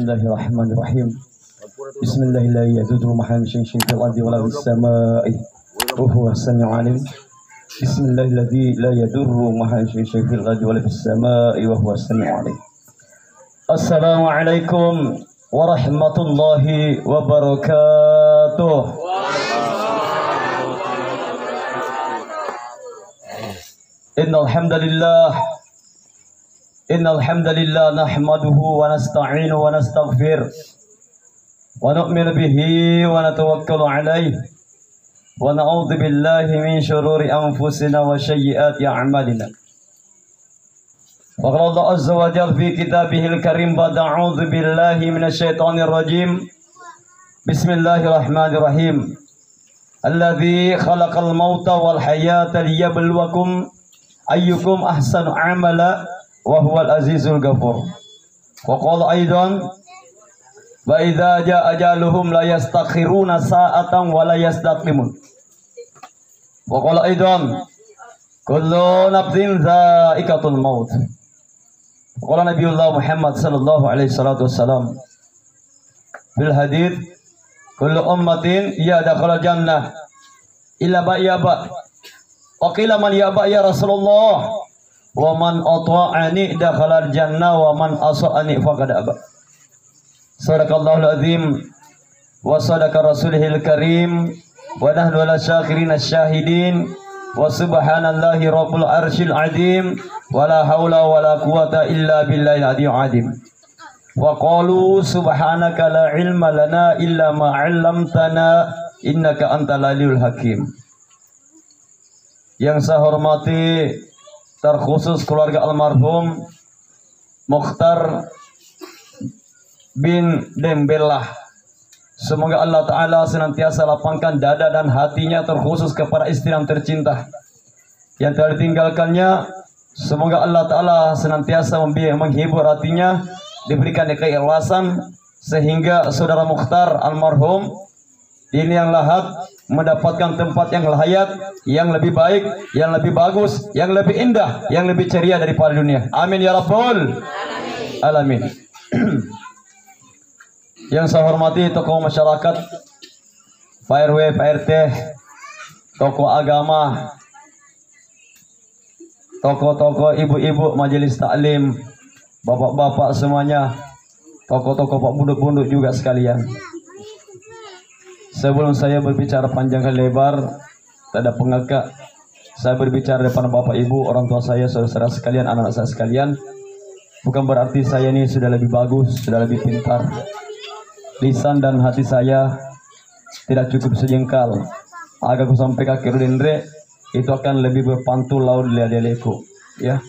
Bismillahirrahmanirrahim. Bismillahirrahmanirrahim. Assalamualaikum warahmatullahi wabarakatuh. Innal hamdalillah nahmaduhu wa nasta'inu wa nastaghfir wa nu'minu bihi wa natawakkalu alayhi wa na'udzu billahi min shururi anfusina wa sayyiati a'malina. Wa qala Allah azza wa jalla fi kitabihil karim ba'da a'udzu billahi minasyaitonir rajim. Bismillahirrahmanirrahim. Alladzi khalaqal mauta wal hayata liyabluwakum ayyukum ahsanu amala wa huwal azizul ghafur. Wa qala aidan wa idza jaa ajaluhum la yastakhiruna sa'atan wa la yastaqdimun. Wa qala aidan kullu nafsin dha'iqatul maut. Wa qala Nabiullah Muhammad sallallahu alaihi wasallam fil hadits kullu ummatin yadkhulul jannah illa ba'yaba. Wa qila man yaba ya Rasulullah? Wa man ata'ani dakhalal jannah wa man asa'ani faqad aba. Sadaqallahul azim wa sadaqa rasulihil karim wa nahnu ala syakirin asyahidin wa subhanallahi rabbil arsyil azim wa la haula wa la quwata illa billahil aliyyil azim. Wa qalu subhanaka la ilma lana illa ma 'allamtana innaka antal alimul hakim. Yang saya hormati terkhusus keluarga almarhum Mukhtar bin Dembellah. Semoga Allah Ta'ala senantiasa lapangkan dada dan hatinya, terkhusus kepada istri yang tercinta yang telah ditinggalkannya. Semoga Allah Ta'ala senantiasa menghibur hatinya, diberikan keikhlasan sehingga saudara Mukhtar almarhum ini yang lahat mendapatkan tempat yang layak, yang lebih baik, yang lebih bagus, yang lebih indah, yang lebih ceria daripada dunia. Amin ya rabbal alamin. Yang saya hormati tokoh masyarakat, Pak RW, Pak RT, tokoh agama, tokoh-tokoh ibu-ibu majelis taklim, bapak-bapak semuanya, tokoh-tokoh pak bunduk-bunduk juga sekalian. Sebelum saya berbicara panjang dan lebar, tak ada pengakak, saya berbicara depan bapak ibu, orang tua saya, saudara sekalian, anak-anak saya sekalian. Bukan berarti saya ini sudah lebih bagus, sudah lebih pintar. Lisan dan hati saya tidak cukup sejengkal. Agar aku sampai kaki rudendre, itu akan lebih berpantul laut liadeleku. Ya.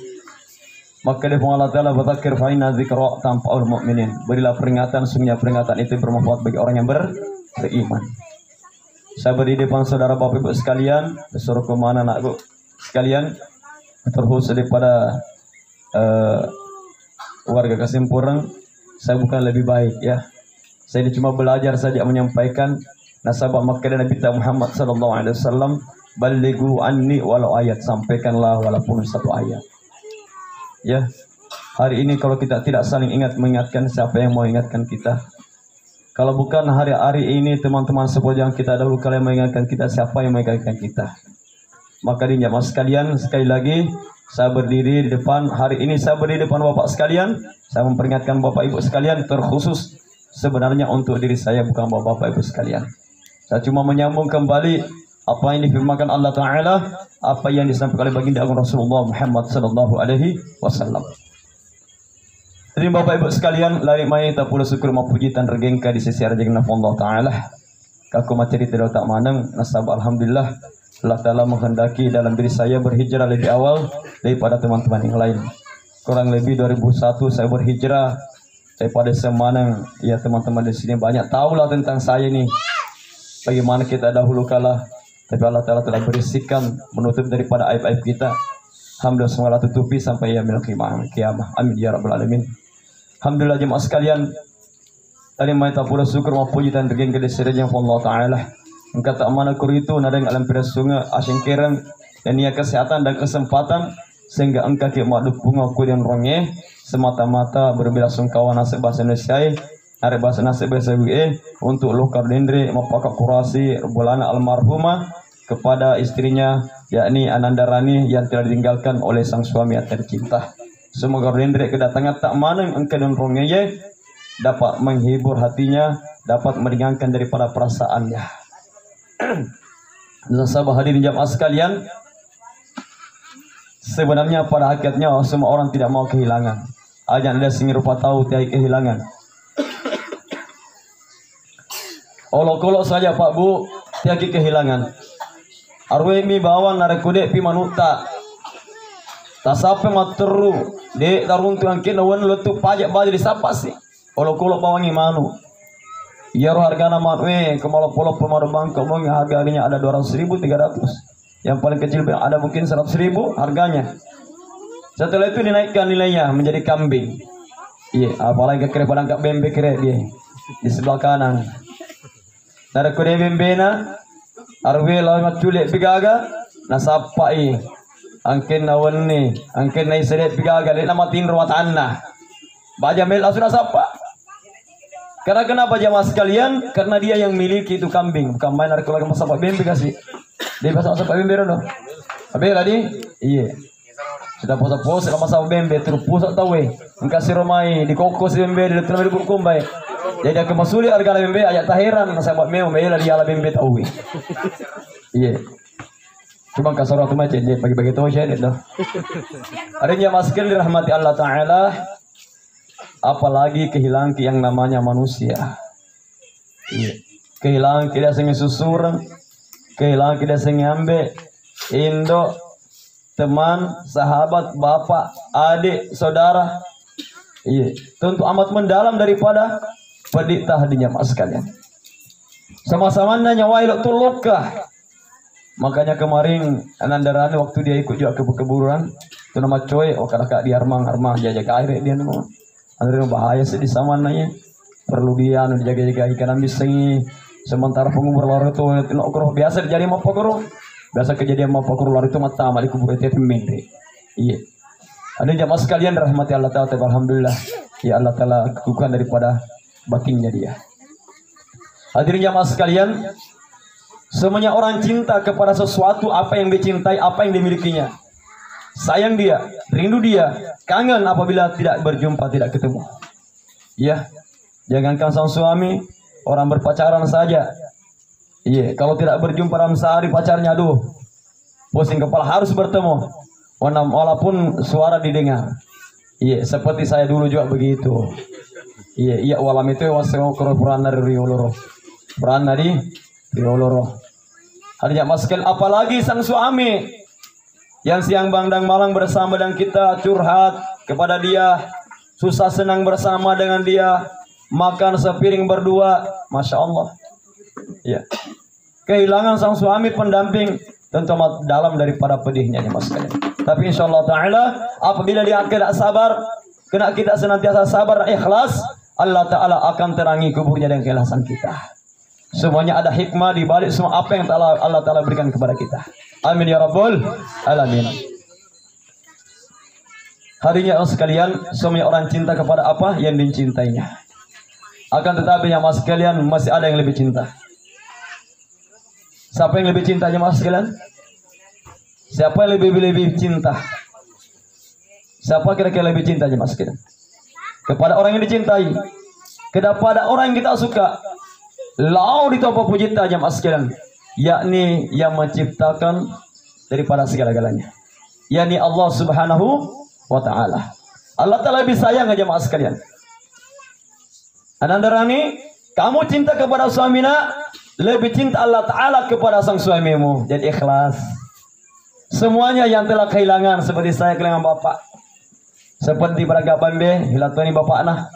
Maka dia Allah Ta'ala bertakir fa'inna zikra tanfa'ul mu'minin. Berilah peringatan, sungguhnya peringatan itu bermanfaat bagi orang yang beriman. Saya berdiri depan saudara bapak ibu sekalian, disuruh kemana anakku sekalian, terkhusus daripada warga Kasimpurang. Saya bukan lebih baik ya. Saya ini cuma belajar saja menyampaikan nasabah Makkah Nabi Muhammad sallallahu alaihi wasallam, balighu anni walau ayat, sampaikanlah walaupun satu ayat. Ya. Hari ini kalau kita tidak saling mengingatkan, siapa yang mau ingatkan kita? Kalau bukan hari-hari ini teman-teman seperti yang kita dahulu kalian mengingatkan kita, siapa yang mengingatkan kita? Maka di jamaah sekalian, sekali lagi saya berdiri di depan, hari ini saya berdiri di depan bapak sekalian. Saya memperingatkan bapak ibu sekalian, terkhusus sebenarnya untuk diri saya, bukan bapak ibu sekalian. Saya cuma menyambung kembali apa yang difirmankan Allah Ta'ala, apa yang disampaikan oleh baginda Agung Rasulullah Muhammad sallallahu alaihi wasallam. Jadi bapak ibu sekalian, lari mai tak pula syukur mapuji tan regengka di sisi rejeki Allah Ta'ala. Kaku materi tidak tak manang, nasab alhamdulillah Allah Ta'ala menghendaki dalam diri saya berhijrah lebih awal daripada teman-teman yang lain. Kurang lebih 2001 saya berhijrah daripada semanang. Ya teman-teman di sini banyak tahulah tentang saya ini, bagaimana kita dahulu kalah. Tapi Allah Ta'ala telah berisikan menutup daripada aib-aib kita. Alhamdulillah semoga tutupi sampai yaumil qiyamah. Amin ya rabbal alamin. Alhamdulillah jemaah sekalian, tadi mai tak pula syukur mapuji dan regeng ke desirnya Allah Ta'ala. Engkau tak mana kuritu nadang alam piras sungai asingkiran dan ia kesehatan dan kesempatan sehingga engkau ki makhluk bunga ku dan ronge semata-mata berbela sungkawa nasib bahasa Indonesia Are bahasa nasib untuk Lokar Dendre mapaka kurasi bulana almarhumah kepada istrinya yakni Ananda Rani yang telah ditinggalkan oleh sang suami yang tercinta. Semoga Dendre kedatangan tak maneng engke dan rongeye dapat menghibur hatinya, dapat meringankan daripada perasaannya. Dan sahabat hadirin jamaah sekalian, sebenarnya pada hakikatnya semua orang tidak mau kehilangan. Aja ada sing rupa tahu tiada kehilangan. Olok-olok saja Pak Bu, tiada kehilangan. Arwe mi bawa narekode pi manuta. Tak sampai materu, dek taruntu angkin awan letup pajak baju di sapa sih. Olok-olok bawangi manu. Ya roh harga nama kemalo polo pemaru bangko mong harganya ada 200.000, 300. Yang paling kecil ada mungkin 100.000 harganya. Setelah itu dinaikkan nilainya menjadi kambing. Iya, apalagi kere padang kak bembe kere dia di sebelah kanan. Nara kode bembena arwe lawan culik pigaga nasapai angken nawanni angken nai seret pigaga le namatin ruat anna. Baja mel asuna sapa. Karena kenapa jamaah sekalian? Karena dia yang miliki itu kambing, bukan main nara kulaga masapa bembe kasih. Dia pasal sapa bembe rono. Abe tadi? Iya. Sudah posa-posa sama sama bembe terus pusat tahu engkasih romai di kokos bembe di dalam hidup kumbai. Jadi aku masuli harga bembe ayat tahiran sahabat meu mela di ala bembe tahu. Iya. Cuma kasar waktu macam dia bagi-bagi tahu saya dah. Adanya maskin dirahmati Allah Taala, apalagi kehilangan yang namanya manusia. Iya. Kehilangan tidak sengi susur, kehilangan tidak sengi ambe, indo, teman, sahabat, bapak, adik, saudara. Iya, tentu amat mendalam daripada pedita hadinya mas sekalian. Sama-sama nyawa ilok tulukah. Makanya kemarin Ananda Rani waktu dia ikut juga ke keburuan, itu nama coy, oh kadang di armang jaga air dia nama. Andreno bahaya sedih sama nanya. Perlu dia dijaga-jaga ikan ambisengi. Sementara pengumur lor itu biasa terjadi apa guru? Biasa kejadian apa guru lor itu mata mali kubur itu mimpi. Iya. Ada jamaah sekalian rahmati Allah Taala, alhamdulillah. Ya Allah Taala lakukan daripada batinnya dia. Hadirin jamaah sekalian, semuanya orang cinta kepada sesuatu apa yang dicintai, apa yang dimilikinya. Sayang dia, rindu dia, kangen apabila tidak berjumpa, tidak ketemu. Ya, jangankan sang suami, orang berpacaran saja. Iya, kalau tidak berjumpa dalam sehari pacarnya, aduh, pusing kepala, harus bertemu. Walaupun suara didengar. Iya, seperti saya dulu juga begitu. Iya, walam itu waseng kro purana rioloro. Purana di rioloro. Hadinya maskel apalagi sang suami yang siang bandang malang bersama dengan kita, curhat kepada dia, susah senang bersama dengan dia, makan sepiring berdua, masya Allah. Ya, kehilangan sang suami pendamping tentu amat dalam daripada pedihnya ya mas sekalian. Tapi insya Allah Taala apabila dia tidak sabar, kena kita senantiasa sabar ikhlas, Allah Taala akan terangi kuburnya dengan keikhlasan kita. Semuanya ada hikmah di balik semua apa yang Allah Taala berikan kepada kita. Amin ya rabbal alamin. Hadirin sekalian, semuanya orang cinta kepada apa yang dicintainya. Akan tetapi yang mas sekalian masih ada yang lebih cinta. Siapa yang lebih cintanya mas sekalian? Siapa yang lebih cinta? Siapa kira-kira lebih cintanya mas sekalian? Kepada orang yang dicintai, kepada orang yang kita suka. Lau ditopo puji aja mas sekalian, yakni yang menciptakan daripada segala-galanya, yakni Allah Subhanahu wa Ta'ala. Allah Ta'ala lebih sayang aja mas sekalian. Ananda Rani, kamu cinta kepada suamina, lebih cinta Allah Ta'ala kepada sang suamimu. Jadi ikhlas. Semuanya yang telah kehilangan, seperti saya kehilangan bapak, seperti beragapan be hilatoni bapak nah.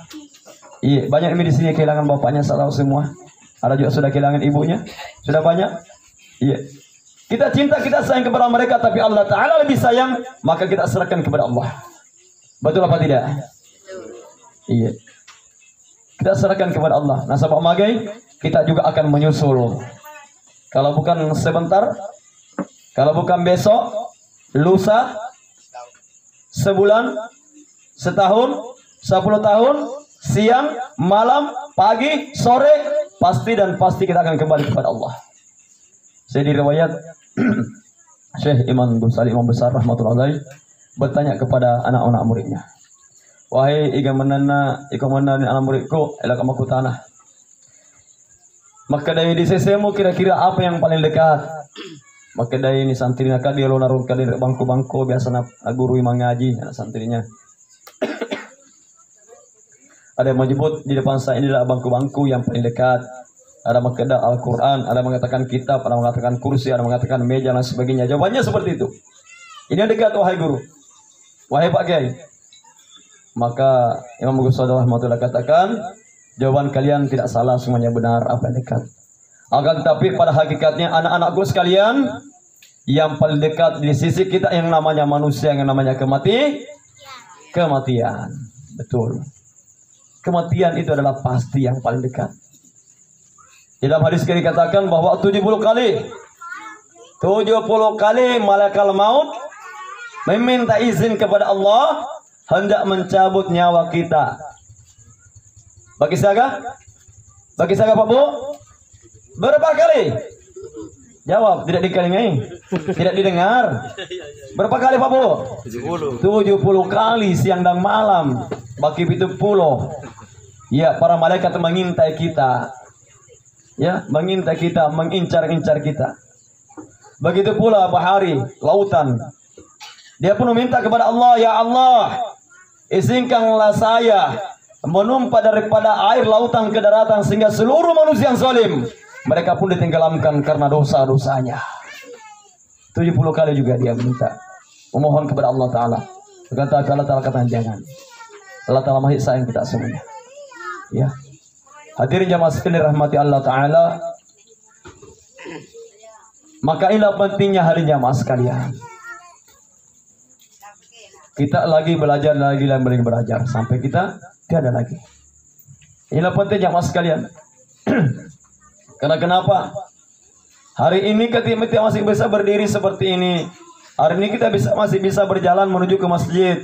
Iya, banyak ini di sini kehilangan bapaknya, salah semua. Ada juga sudah kehilangan ibunya, sudah banyak. Iya. Kita cinta, kita sayang kepada mereka, tapi Allah Ta'ala lebih sayang, maka kita serahkan kepada Allah. Betul apa tidak? Iya. Kita serahkan kepada Allah. Nah, sahabat magai, kita juga akan menyusul. Kalau bukan sebentar, kalau bukan besok, lusa, sebulan, setahun, 10 tahun, siang, malam, pagi, sore, pasti dan pasti kita akan kembali kepada Allah. Saya di riwayat Syekh Imam Ghazali, Imam besar rahmatullahi alaih, bertanya kepada anak-anak muridnya, wahai ikamanana anak muridku, elak amaku tanah. Maka dari di sesemu kira-kira apa yang paling dekat? Maka dari ini santri nak dia lo naruh kali bangku-bangku biasa nak guru mengaji anak santrinya. Ada yang menyebut di depan saya inilah bangku-bangku yang paling dekat. Ada mengatakan Al-Quran, ada mengatakan kitab, ada mengatakan kursi, ada mengatakan meja dan sebagainya. Jawabannya seperti itu. Ini yang dekat wahai guru, wahai Pak Kiai. Maka Imam Ghazali rahmatullah katakan, jawaban kalian tidak salah, semuanya benar apa yang dekat. Akan tetapi pada hakikatnya anak-anakku sekalian, yang paling dekat di sisi kita yang namanya manusia, yang namanya kematian. Betul. Kematian itu adalah pasti yang paling dekat. Di dalam hadis dikatakan bahwa 70 kali malaikat maut meminta izin kepada Allah hendak mencabut nyawa kita. Bagi siapa? Bagi siapa Pak Bu? Berapa kali? Jawab, tidak dikelingai, tidak didengar. Berapa kali Pak Bu? 70 kali siang dan malam. Bagi 70. Ya, para malaikat mengintai kita. Ya, mengintai kita, mengincar-incar kita. Begitu pula bahari, lautan. Dia pun meminta kepada Allah, ya Allah, izinkanlah saya menumpah daripada air lautan ke daratan sehingga seluruh manusia yang zalim mereka pun ditenggelamkan karena dosa-dosanya. 70 kali juga dia minta, memohon kepada Allah Ta'ala. Berkata Allah Ta'ala katakan jangan. Allah Ta'ala masih sayang kita semuanya. Ya. Hadirin jamaah sekalian rahmati Allah Ta'ala. Maka inilah pentingnya hari jamaah sekalian. Kita lagi belajar sampai kita tiada lagi. Inilah pentingnya jamaah sekalian. Karena kenapa? Hari ini ketika kita masih bisa berdiri seperti ini, hari ini kita masih bisa berjalan menuju ke masjid.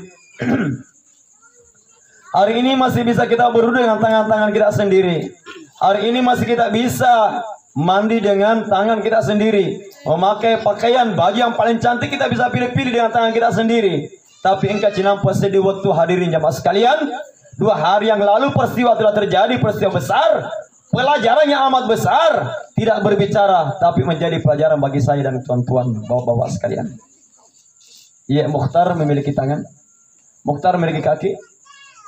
Hari ini masih bisa kita berwudu dengan tangan-tangan kita sendiri. Hari ini masih kita bisa mandi dengan tangan kita sendiri. Memakai pakaian baju yang paling cantik kita bisa pilih-pilih dengan tangan kita sendiri. Tapi engkau cinampu sedih waktu hadirin jamaah sekalian. 2 hari yang lalu peristiwa telah terjadi, peristiwa besar. Pelajaran yang amat besar. Tidak berbicara, tapi menjadi pelajaran bagi saya dan tuan-tuan, bapak-bapak sekalian. Ya, Mukhtar memiliki tangan. Mukhtar memiliki kaki.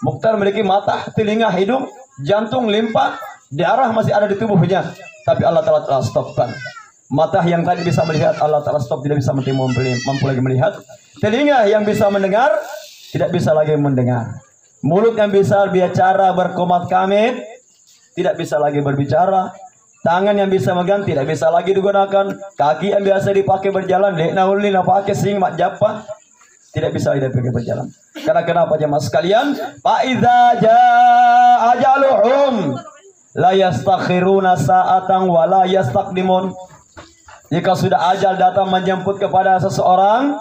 Mukhtar memiliki mata, telinga, hidung, jantung, limpa, darah masih ada di tubuhnya. Tapi Allah telah stopkan. Mata yang tadi bisa melihat, Allah telah stop, tidak bisa mampu lagi melihat. Telinga yang bisa mendengar, tidak bisa lagi mendengar. Mulut yang bisa bicara berkomat kamit, tidak bisa lagi berbicara. Tangan yang bisa megang, tidak bisa lagi digunakan. Kaki yang biasa dipakai berjalan, leknaulina pakai sing mak japa, tidak bisa lagi dipakai berjalan. Karena kenapa jemaah sekalian? Fa idza jaa ajaluhum la yastakhiruna sa'atan wa la yastaqdimun. Jika sudah ajal datang menjemput kepada seseorang,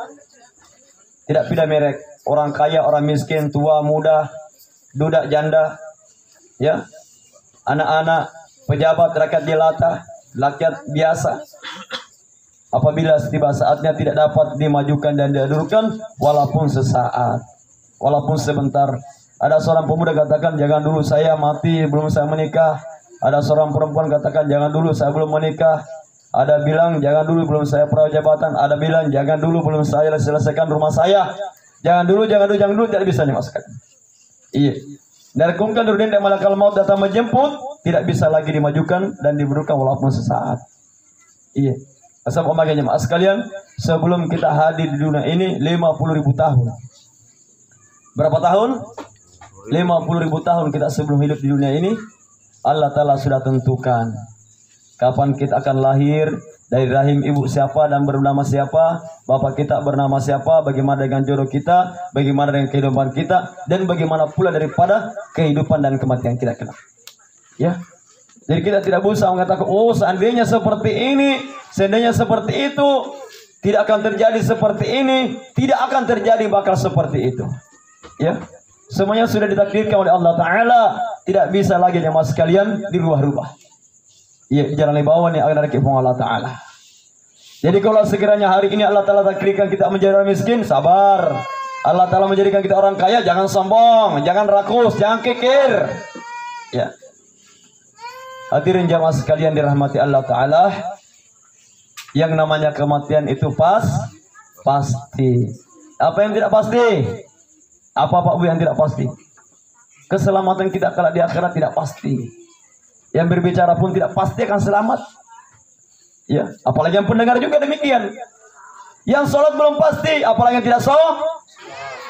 tidak pilih merek, orang kaya, orang miskin, tua, muda, duda, janda, ya, anak-anak, pejabat, rakyat jelata, rakyat biasa. Apabila tiba saatnya tidak dapat dimajukan dan didudukkan, walaupun sesaat, walaupun sebentar. Ada seorang pemuda katakan, jangan dulu saya mati belum saya menikah. Ada seorang perempuan katakan, jangan dulu saya belum menikah. Ada bilang, jangan dulu belum saya peraih jabatan. Ada bilang, jangan dulu belum saya selesaikan rumah saya. Jangan dulu, tidak bisa dimasukkan. Iya. Dari kumkan durin dan malakal maut datang menjemput, tidak bisa lagi dimajukan dan diberikan walaupun sesaat. Iya. Asal umatnya jemaah sekalian, sebelum kita hadir di dunia ini 50.000 tahun. Berapa tahun? 50.000 tahun kita sebelum hidup di dunia ini. Allah Ta'ala sudah tentukan kapan kita akan lahir, dari rahim ibu siapa dan bernama siapa, bapak kita bernama siapa, bagaimana dengan jodoh kita, bagaimana dengan kehidupan kita, dan bagaimana pula daripada kehidupan dan kematian kita kelak. Ya. Jadi kita tidak bisa mengatakan, oh seandainya seperti ini, seandainya seperti itu, tidak akan terjadi seperti ini, tidak akan terjadi bakal seperti itu. Ya. Semuanya sudah ditakdirkan oleh Allah Ta'ala. Tidak bisa lagi jemaah sekalian dirubah-rubah. Iya, jangan bawah nih agar kita Allah Ta'ala. Jadi kalau sekiranya hari ini Allah Ta'ala takdirkan kita menjadi orang miskin, sabar. Allah Ta'ala menjadikan kita orang kaya, jangan sombong, jangan rakus, jangan kikir. Ya. Hadirin jamaah sekalian dirahmati Allah Ta'ala. Yang namanya kematian itu pasti. Apa yang tidak pasti? Apa Pak Bu yang tidak pasti? Keselamatan kita kalau di akhirat tidak pasti. Yang berbicara pun tidak pasti akan selamat. Ya, apalagi yang pendengar juga demikian. Yang sholat belum pasti, apalagi yang tidak sholat.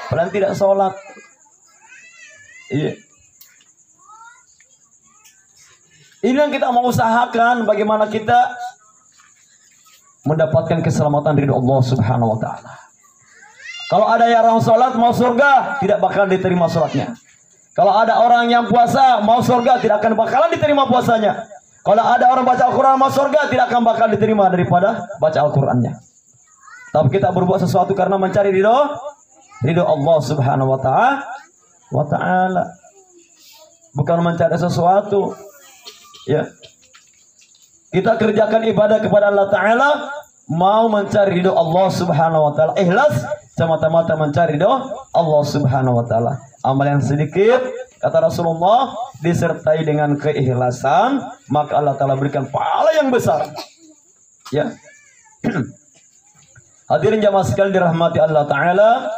Apalagi yang tidak sholat. Iya. Ini yang kita mau usahakan, bagaimana kita mendapatkan keselamatan ridho Allah Subhanahu wa Ta'ala. Kalau ada yang orang sholat mau surga, tidak bakal diterima sholatnya. Kalau ada orang yang puasa mau surga, tidak akan bakalan diterima puasanya. Kalau ada orang baca Al-Quran mau surga, tidak akan bakal diterima daripada baca Al-Qurannya. Tapi kita berbuat sesuatu karena mencari ridho Allah Subhanahu wa Ta'ala. Bukan mencari sesuatu. Ya. Kita kerjakan ibadah kepada Allah Ta'ala, mau mencari ridho Allah Subhanahu wa Ta'ala. Ikhlas semata-mata mencari ridho Allah Subhanahu wa Ta'ala. Amal yang sedikit, kata Rasulullah, disertai dengan keikhlasan, maka Allah Ta'ala berikan pahala yang besar. Ya. Hadirin jamaah sekalian dirahmati Allah Ta'ala.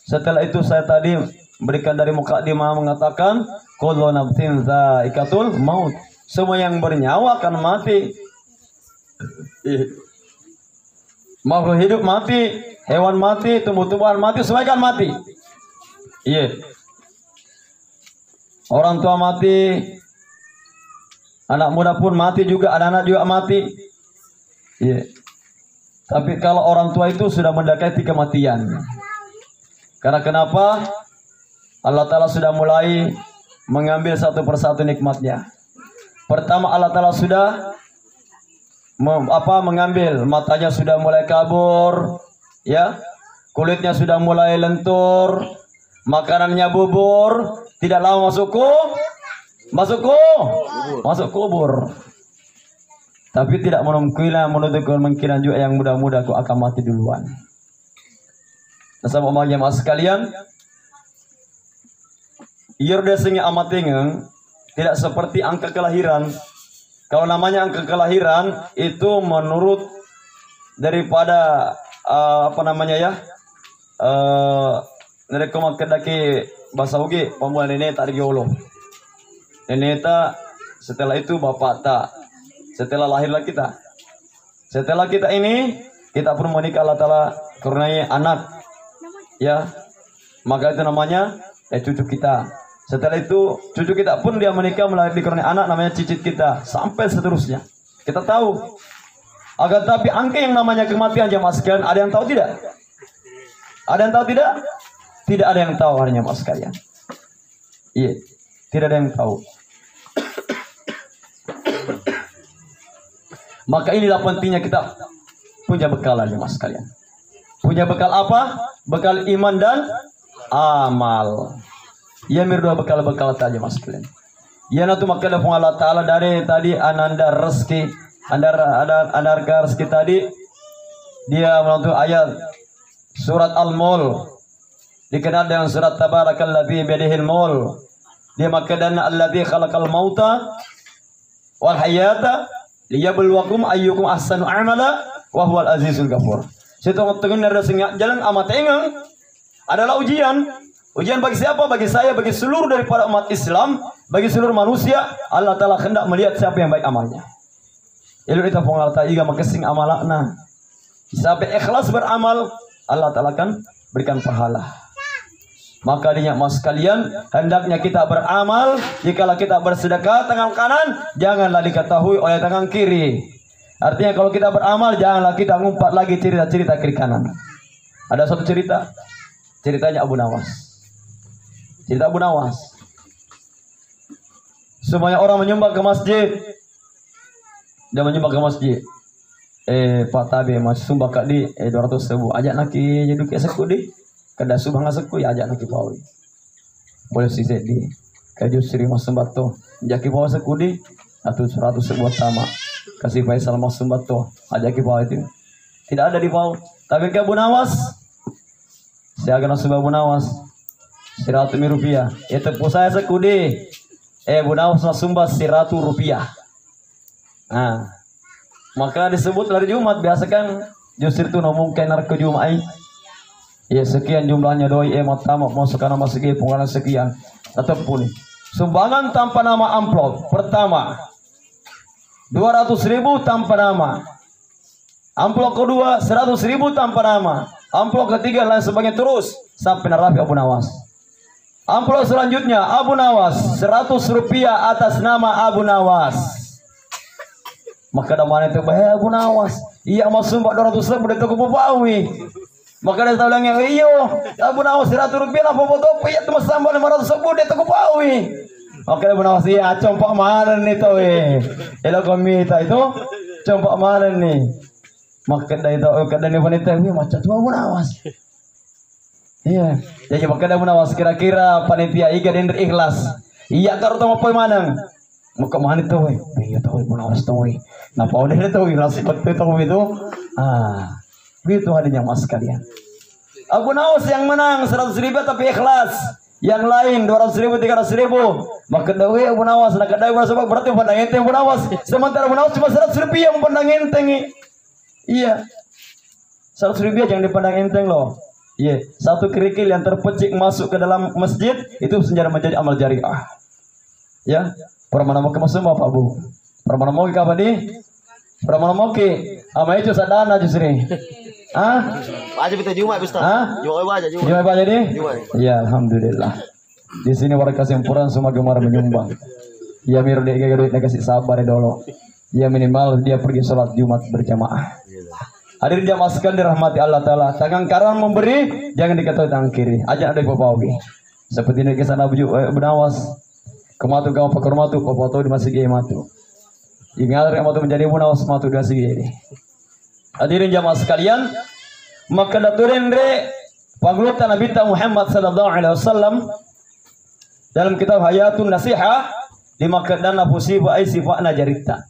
Setelah itu saya tadi berikan dari mukadimah mengatakan, kullu nafsin dha'iqatul maut. Semua yang bernyawa akan mati. Makhluk hidup mati, hewan mati, tumbuh-tumbuhan mati, semua akan mati. Iya. Orang tua mati, anak muda pun mati juga, anak-anak juga mati. Iya. Tapi kalau orang tua itu sudah mendekati kematian. Karena kenapa? Allah Ta'ala sudah mulai mengambil satu persatu nikmatnya. Pertama Allah Ta'ala sudah mengambil, matanya sudah mulai kabur, ya, kulitnya sudah mulai lentur, makanannya bubur, tidak lama masuk kubur. Tapi tidak menutup kemungkinan juga yang muda-muda kok akan mati duluan. Sama jemaah sekalian, ieu desing amat tingeng, tidak seperti angka kelahiran. Kalau namanya angka kelahiran itu menurut daripada dari kemakadaki bahasa ugi pamuan nenek tak diolo. Nenek tak, setelah itu bapak tak, setelah lahirlah kita. Setelah kita ini kita pun menikah, Allah Ta'ala karunia anak, ya, maka itu namanya cucu kita. Setelah itu cucu kita pun dia menikah dikarunia anak, namanya cicit kita, sampai seterusnya. Kita tahu. Akan tapi angka yang namanya kematian jemaah sekalian, ada yang tahu tidak? Ada yang tahu tidak? Tidak ada yang tahu harinya jemaah sekalian. Iya, tidak ada yang tahu. Maka inilah pentingnya kita punya bekal jemaah sekalian. Punya bekal apa? Bekal iman dan amal. Ya mirdua bekal-bekal saja mas kalian. Ya natu maka ada Allah Ta'ala dari tadi ananda rezeki, andarga rezeki tadi dia melalui ayat surat Al-Mulk, dikenal dengan surat Tabarakalladzi biyadihil mulk. Dia maka dana alladzi khalaqal mauta wal hayata liyabluwakum ayyukum ahsanu amala wa huwal azizul ghafur. Situ ngotengeun resengnya jalan amat engang adalah ujian. Ujian bagi siapa? Bagi saya, bagi seluruh daripada umat Islam, bagi seluruh manusia. Allah Ta'ala hendak melihat siapa yang baik amalnya. Ilu kita pengalta iga makasing amalakna. Sampai ikhlas beramal, Allah Ta'ala akan berikan pahala. Maka dinya mas kalian, hendaknya kita beramal. Jikalau kita bersedekah tangan kanan, janganlah diketahui oleh tangan kiri. Artinya kalau kita beramal, janganlah kita ngumpat lagi cerita-cerita kiri kanan. Ada satu cerita, ceritanya Abu Nawas. Cerita Abu Nawas. Semuanya orang menyumbang ke masjid. Dia menyumbang ke masjid. Pak Tabe mas sumbang kak di 200.000. Ajak naki jadi kayak seku di. Kada subang seku ya ajak naki pawi. boleh sih di kaju Sri Mas Sumbato jaki bawa sekudi atau 100 sebuah sama kasih Faisal Mas Sumbato ajaki bawa itu tidak ada di bawah tapi ke Bunawas saya akan sebab Bunawas 100 rupiah itu saya sekudi Bunawas Mas Sumba 100 rupiah nah maka disebut hari Jumat biasa kan justru itu mungkin ke Jumat ya sekian jumlahnya doi tamak masuk nama segi pengenalan sekian ataupun sumbangan tanpa nama amplop pertama 200.000 tanpa nama amplop kedua 100.000 tanpa nama amplop ketiga lain sebagainya terus sampai Narafi Abu Nawas amplop selanjutnya Abu Nawas 100 rupiah atas nama Abu Nawas maka damane itu bahaya Abu Nawas iya mas sumbak 200.000 dia tuh kebawi maka dia tahu yang iyo Abu Nawas 100 rupiah lah foto ya teman sambal 500.000 dia tuh kebawi maka Abu Nawas iya compak mana nih tuh elo komita itu compak mana nih maka dia itu kadang wanita ini macam tuh Abu Nawas iya jadi maka Abu Nawas kira-kira panitia iga dan ikhlas iya karo tong apa manang muka mana itu iya tahu Abu Nawas tuh nah udah itu rasa betul itu itu hadinya mas kalian Abu Nawas yang menang 100.000 tapi ikhlas yang lain 200.000 300.000 maka dawe Abu Nawas nak dawe sebab berarti pandang enteng Abu Nawas sementara Abu Nawas cuma 100 rupiah memandang enteng iya 100 rupiah jangan dipandang enteng loh iya satu kerikil yang terpecik masuk ke dalam masjid itu menjadi amal jariah ya permana mau ke masuk Bapak Bu permana mau ke apa nih permana mau ke ama itu sadana justru aja kita Jumat Ustaz Jumat jadi ya alhamdulillah di sini warga Simpuran semua gemar menyumbang ya mir dia kasih sabar dulu ya minimal dia pergi sholat Jumat berjamaah hadirin jamaah sekalian dirahmati Allah Ta'ala tangan kanan memberi jangan diketahui tangan kiri ajak ada bapak seperti ini kisah Abu Nawas kematu kamu pakar matu foto di masjid matu ingat matu menjadi Abu Nawas matu di masjid ini hadirin jamaah sekalian maka daturin re paglutan Nabi Muhammad sallallahu alaihi wasallam dalam kitab Hayatun Nasihah di makadana pusiba ai sifatna jarita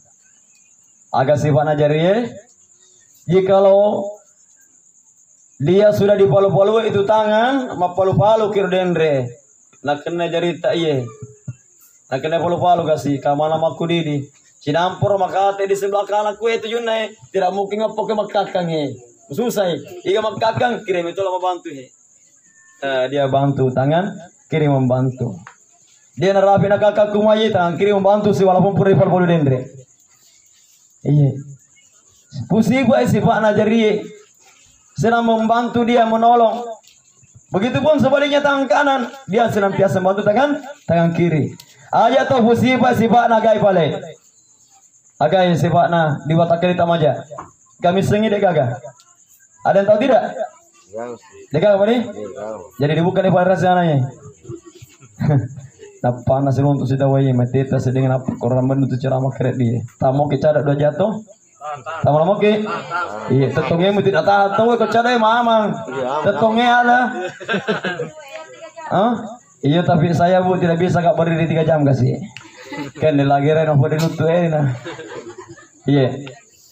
agak sifatna jariye jikalau dia sudah di palu-palu itu tangan ma palu-palu kirdenre nak kena jarita iye nak kena palu-palu kasih kamana makudidi sinampur makate di sebelah kanan ku itu junai tidak mungkin ngapoke makakang susah iga makakang kirim itu lama bantu dia bantu tangan kiri membantu dia narapi nak kakak kumayi tangan kiri membantu si walaupun puri palu dendre iya pusibah sifat najari sedang membantu dia menolong begitupun sebaliknya tangan kanan dia senantiasa membantu tangan kiri aja tuh pusibah sifat nagai pale agai sifat na diwatak kita maja kami sengi dek gagah ada yang tahu tidak dek apa nih jadi dibuka di pada rasanya tak panas untuk si dawai meteta sedang apa korang menutup ceramah keret dia tamu kecara dua jatuh tamu lama ke iya tetongnya mesti tak tahu kau cara mamang tetongnya ada iya tapi saya bu tidak bisa kak berdiri 3 jam kasih kan lagi reno pada nutup nah iya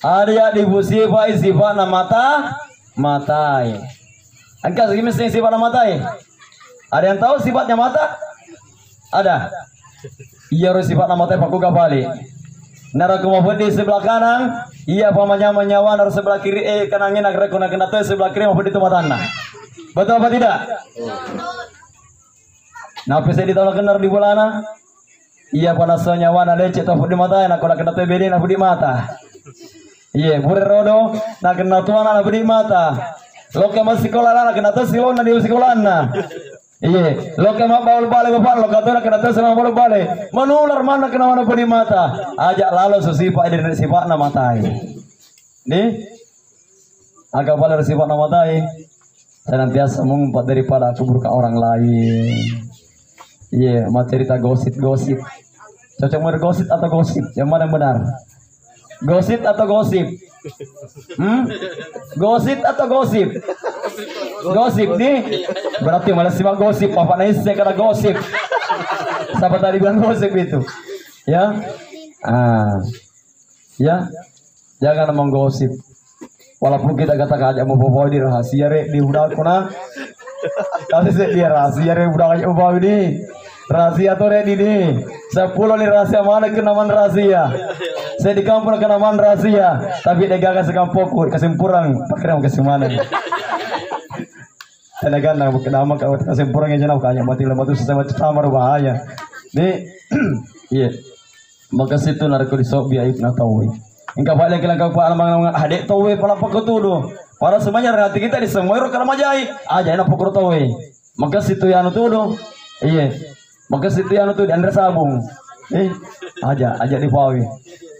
ada di musibah sifat mata matai angka segini mesti sifat matai ada yang tahu sifatnya mata ada iya harus sifat matai paku kapali nara kumapun di sebelah kanan iya pamanya menyawa nara sebelah kiri kanangin nak rekona kena tuh sebelah kiri maupun di tembatanna betul apa tidak napa saya ditolak kenar di bulana iya panasnya nyawa na lecet tahu di mata nak kena tuh bedi nak di mata iya pura rodo nak kena tuh anak di mata lo masih sekolah nak kena tuh silon di sekolah na iya lo mak baul balik bapak lo kata nak kena tuh sama baul balik menular mana kena mana di mata ajak lalu sesifat dari sifat nama matai nih agak balik sifat nama matai senantiasa mengumpat daripada keburukan orang lain iya mau cerita gosip cocok mau gosip atau gosip yang mana yang benar gosip atau gosip gosip atau gosip Gosip nih. Berarti malah simak gosip. Bapak Nais saya kata gosip. Siapa tadi bilang gosip itu? Ya. Ya. Jangan ngomong gosip. Walaupun kita katakan aja mau bawa di rahasia di udah kuna. Tapi dia rahasia udah kayak ubah ini. Rahasia tuh ready nih. 10 nih rahasia mana kenaman rahasia. Saya di kampung kenaman rahasia. Tapi dia gagal sekampung kesimpulan pakai ke mana. Tenaga nak nama kau kesimpulan yang jenau kanya mati lemah tu sesama sama bahaya. Nih, iya. Maka situ narko di sobi aib na tahu. Engkau balik ke langkah pak alamang adik tahu pala pakutudo. Para semuanya hati kita di semua orang kalau majai. Aja enak pokok tahu. Maka situ yang tudo. Iya. Maka situ yang tuh di Andre Sabung. Aja di Pawi.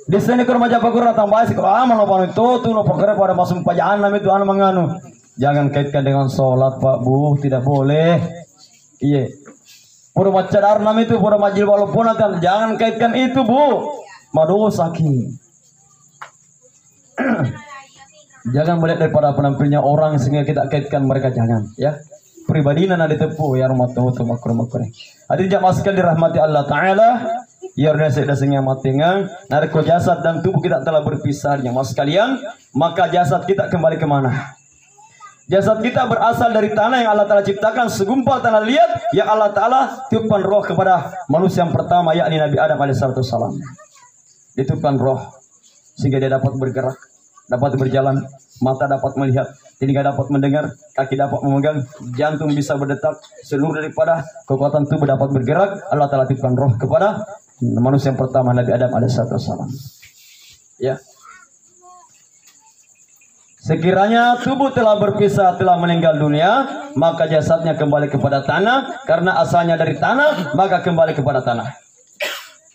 Di sini ke remaja pakur datang bahas kalau aman apa itu tuh no pakur pada masuk pajaan itu anu menganu. Jangan kaitkan dengan sholat Pak Bu, tidak boleh. Iya. Pura macadar nam itu pura majil walaupun akan jangan kaitkan itu Bu. Madosa ki. Jangan melihat daripada penampilnya orang sehingga kita kaitkan mereka, jangan ya. Pribadi nana ditepu ya rumah tuh makro. Adi jamaskan dirahmati Allah Taala. Ya orang saya dasarnya matingang. Narko jasad dan tubuh kita telah berpisah mas kalian. Maka jasad kita kembali kemana? Jasad kita berasal dari tanah yang Allah Ta'ala ciptakan segumpal tanah liat yang Allah Ta'ala tiupkan roh kepada manusia yang pertama yakni Nabi Adam alaihissalam. Ditiupkan roh sehingga dia dapat bergerak, dapat berjalan, mata dapat melihat, telinga dapat mendengar, kaki dapat memegang, jantung bisa berdetak, seluruh daripada kekuatan tubuh dapat bergerak. Allah Ta'ala tiupkan roh kepada manusia yang pertama Nabi Adam alaihissalam. Ya. Sekiranya tubuh telah berpisah, telah meninggal dunia, maka jasadnya kembali kepada tanah. Karena asalnya dari tanah, maka kembali kepada tanah.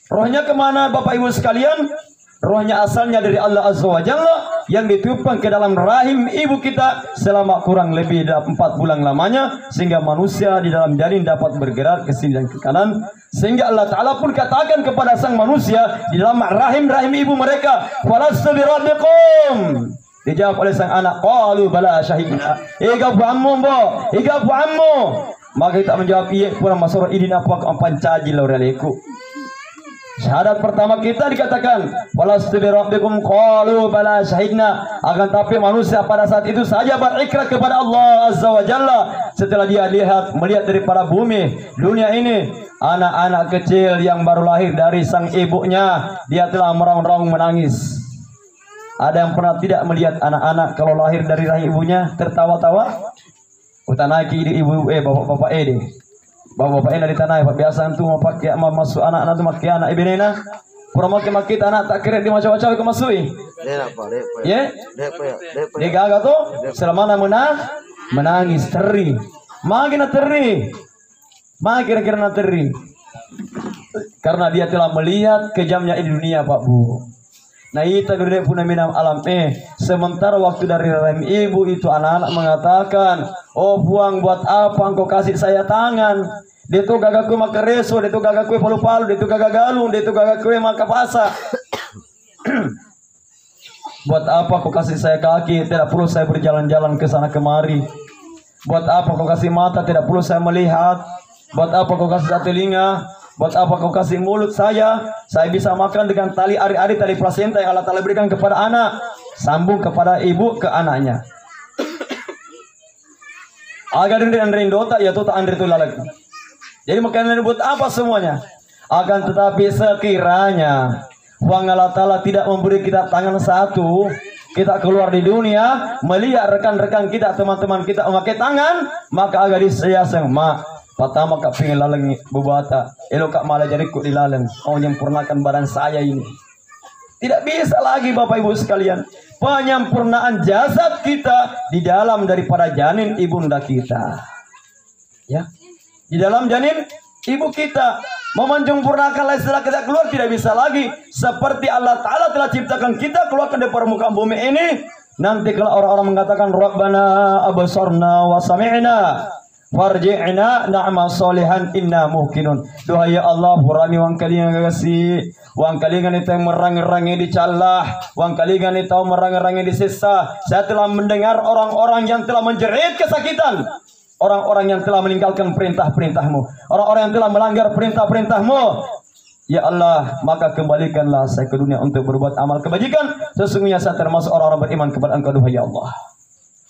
Rohnya kemana Bapak Ibu sekalian? Rohnya asalnya dari Allah Azza wa Jalla yang ditiupkan ke dalam rahim ibu kita selama kurang lebih 4 bulan lamanya, sehingga manusia di dalam janin dapat bergerak ke sini dan ke kanan. Sehingga Allah Ta'ala pun katakan kepada sang manusia di dalam rahim ibu mereka, "Walastu birabbikum." Dijawab oleh sang anak, qalu bala syahidna. Iga bu ammo bo, iga bu ammo. Maka kita menjawab, iya pura masoro idin apa pancaji laureleku. Syahadat pertama kita dikatakan, walastu birabbikum qalu bala syahidna. Akan tapi manusia pada saat itu saja berikrar kepada Allah Azza wa Jalla setelah dia melihat daripada bumi dunia ini, anak-anak kecil yang baru lahir dari sang ibunya, dia telah meraung-raung menangis. Ada yang pernah tidak melihat anak-anak kalau lahir dari rahim ibunya tertawa-tawa? Utanaki ibu bapak-bapak deh. Bapak-bapak dari tanah Pak biasa itu mau pakai masuk anak-anak itu pakai anak ibnena. Pura maki anak tak kira di macam-macam ke masui. Ya? Dia gagal tuh selama menangis teri. Makin teri. Makin kira-kira teri. Karena dia telah melihat kejamnya di dunia Pak Bu. Nah itu gede pun minam alam sementara waktu dari rahim ibu itu anak-anak mengatakan, oh buang buat apa engkau kasih saya tangan? Dia tuh gagak kue maka reso, dia tuh gagak kue palu-palu, dia tuh gagak galung, dia tuh gagak kue maka pasa. Buat apa kau kasih saya kaki? Tidak perlu saya berjalan-jalan ke sana kemari. Buat apa kau kasih mata? Tidak perlu saya melihat. Buat apa kau kasih telinga? Buat apa kau kasih mulut saya? Saya bisa makan dengan tali ari-ari, tali plasenta yang Allah Ta'ala berikan kepada anak. Sambung kepada ibu ke anaknya. Agar Andrindota ya tuh Andri itu lalak. Jadi makanan buat apa semuanya? Akan tetapi sekiranya uang Allah Ta'ala tidak memberi kita tangan satu, kita keluar di dunia melihat rekan-rekan kita, teman-teman kita memakai tangan, maka agar disayang mak. Pertama kak pengen laleng bubata, elok kak malah jadiku dilaleng. Kau menyempurnakan badan saya ini. Tidak bisa lagi Bapak Ibu sekalian. Penyempurnaan jasad kita di dalam daripada janin ibunda kita. Ya, di dalam janin ibu kita. Menyempurnakan setelah kita keluar tidak bisa lagi. Seperti Allah Ta'ala telah ciptakan kita keluarkan dari permukaan bumi ini. Nanti kalau orang-orang mengatakan Rabbana abasarna wa sami'na farji'na na'mal solihan inna muhkinun. Doa ya Allah purani wang kalian kasih Wang kalingan itu yang merang-rangi di calah, wang kalingan itu merang-rangi di sisa. Saya telah mendengar orang-orang yang telah menjerit kesakitan, orang-orang yang telah meninggalkan perintah-perintahmu, orang-orang yang telah melanggar perintah-perintahmu. Ya Allah, maka kembalikanlah saya ke dunia untuk berbuat amal kebajikan. Sesungguhnya saya termasuk orang-orang beriman kepada Engkau, duhai ya Allah.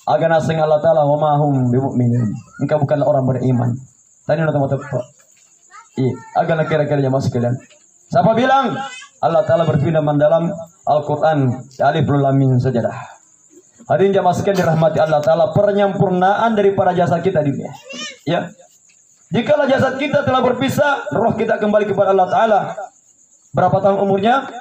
Agar nasing Allah Ta'ala wa mahum bimu'minin. Engkau bukan orang beriman. Tadi nak tahu apa? Iya, agar kira-kiranya masuk kalian. Siapa bilang? Allah Ta'ala berfirman dalam Al-Quran, Alif Lam Mim sajadah. Hadirin jamaah sekalian dirahmati Allah Ta'ala, penyempurnaan daripada jasa kita di dunia. Ya. Jikalau jasad kita telah berpisah, roh kita kembali kepada Allah Ta'ala. Berapa tahun umurnya?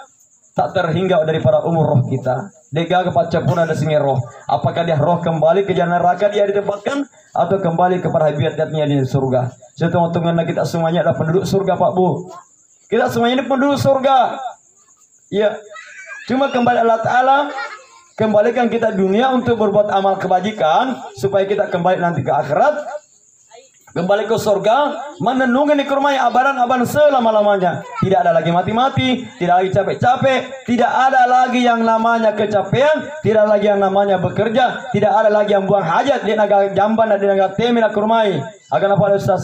Tak terhingga daripada umur roh kita. Dega kepacapun ada singa roh. Apakah dia roh kembali ke jalan neraka dia ditempatkan, atau kembali kepada habitatnya di surga? Setengah-tengah kita semuanya adalah penduduk surga, Pak Bu. Kita semuanya ini penduduk surga. Ya. Cuma kembali Allah Ta'ala, kembalikan kita dunia untuk berbuat amal kebajikan, supaya kita kembali nanti ke akhirat, kembali ke surga, menenungi nikmati abadan selama-lamanya. Tidak ada lagi mati-mati, tidak lagi capek-capek, tidak ada lagi yang namanya kecapean, tidak lagi yang namanya bekerja, tidak ada lagi yang buang hajat di negara Jamban dan di negara Temi dan Kurmai. Agar apa, Ustaz?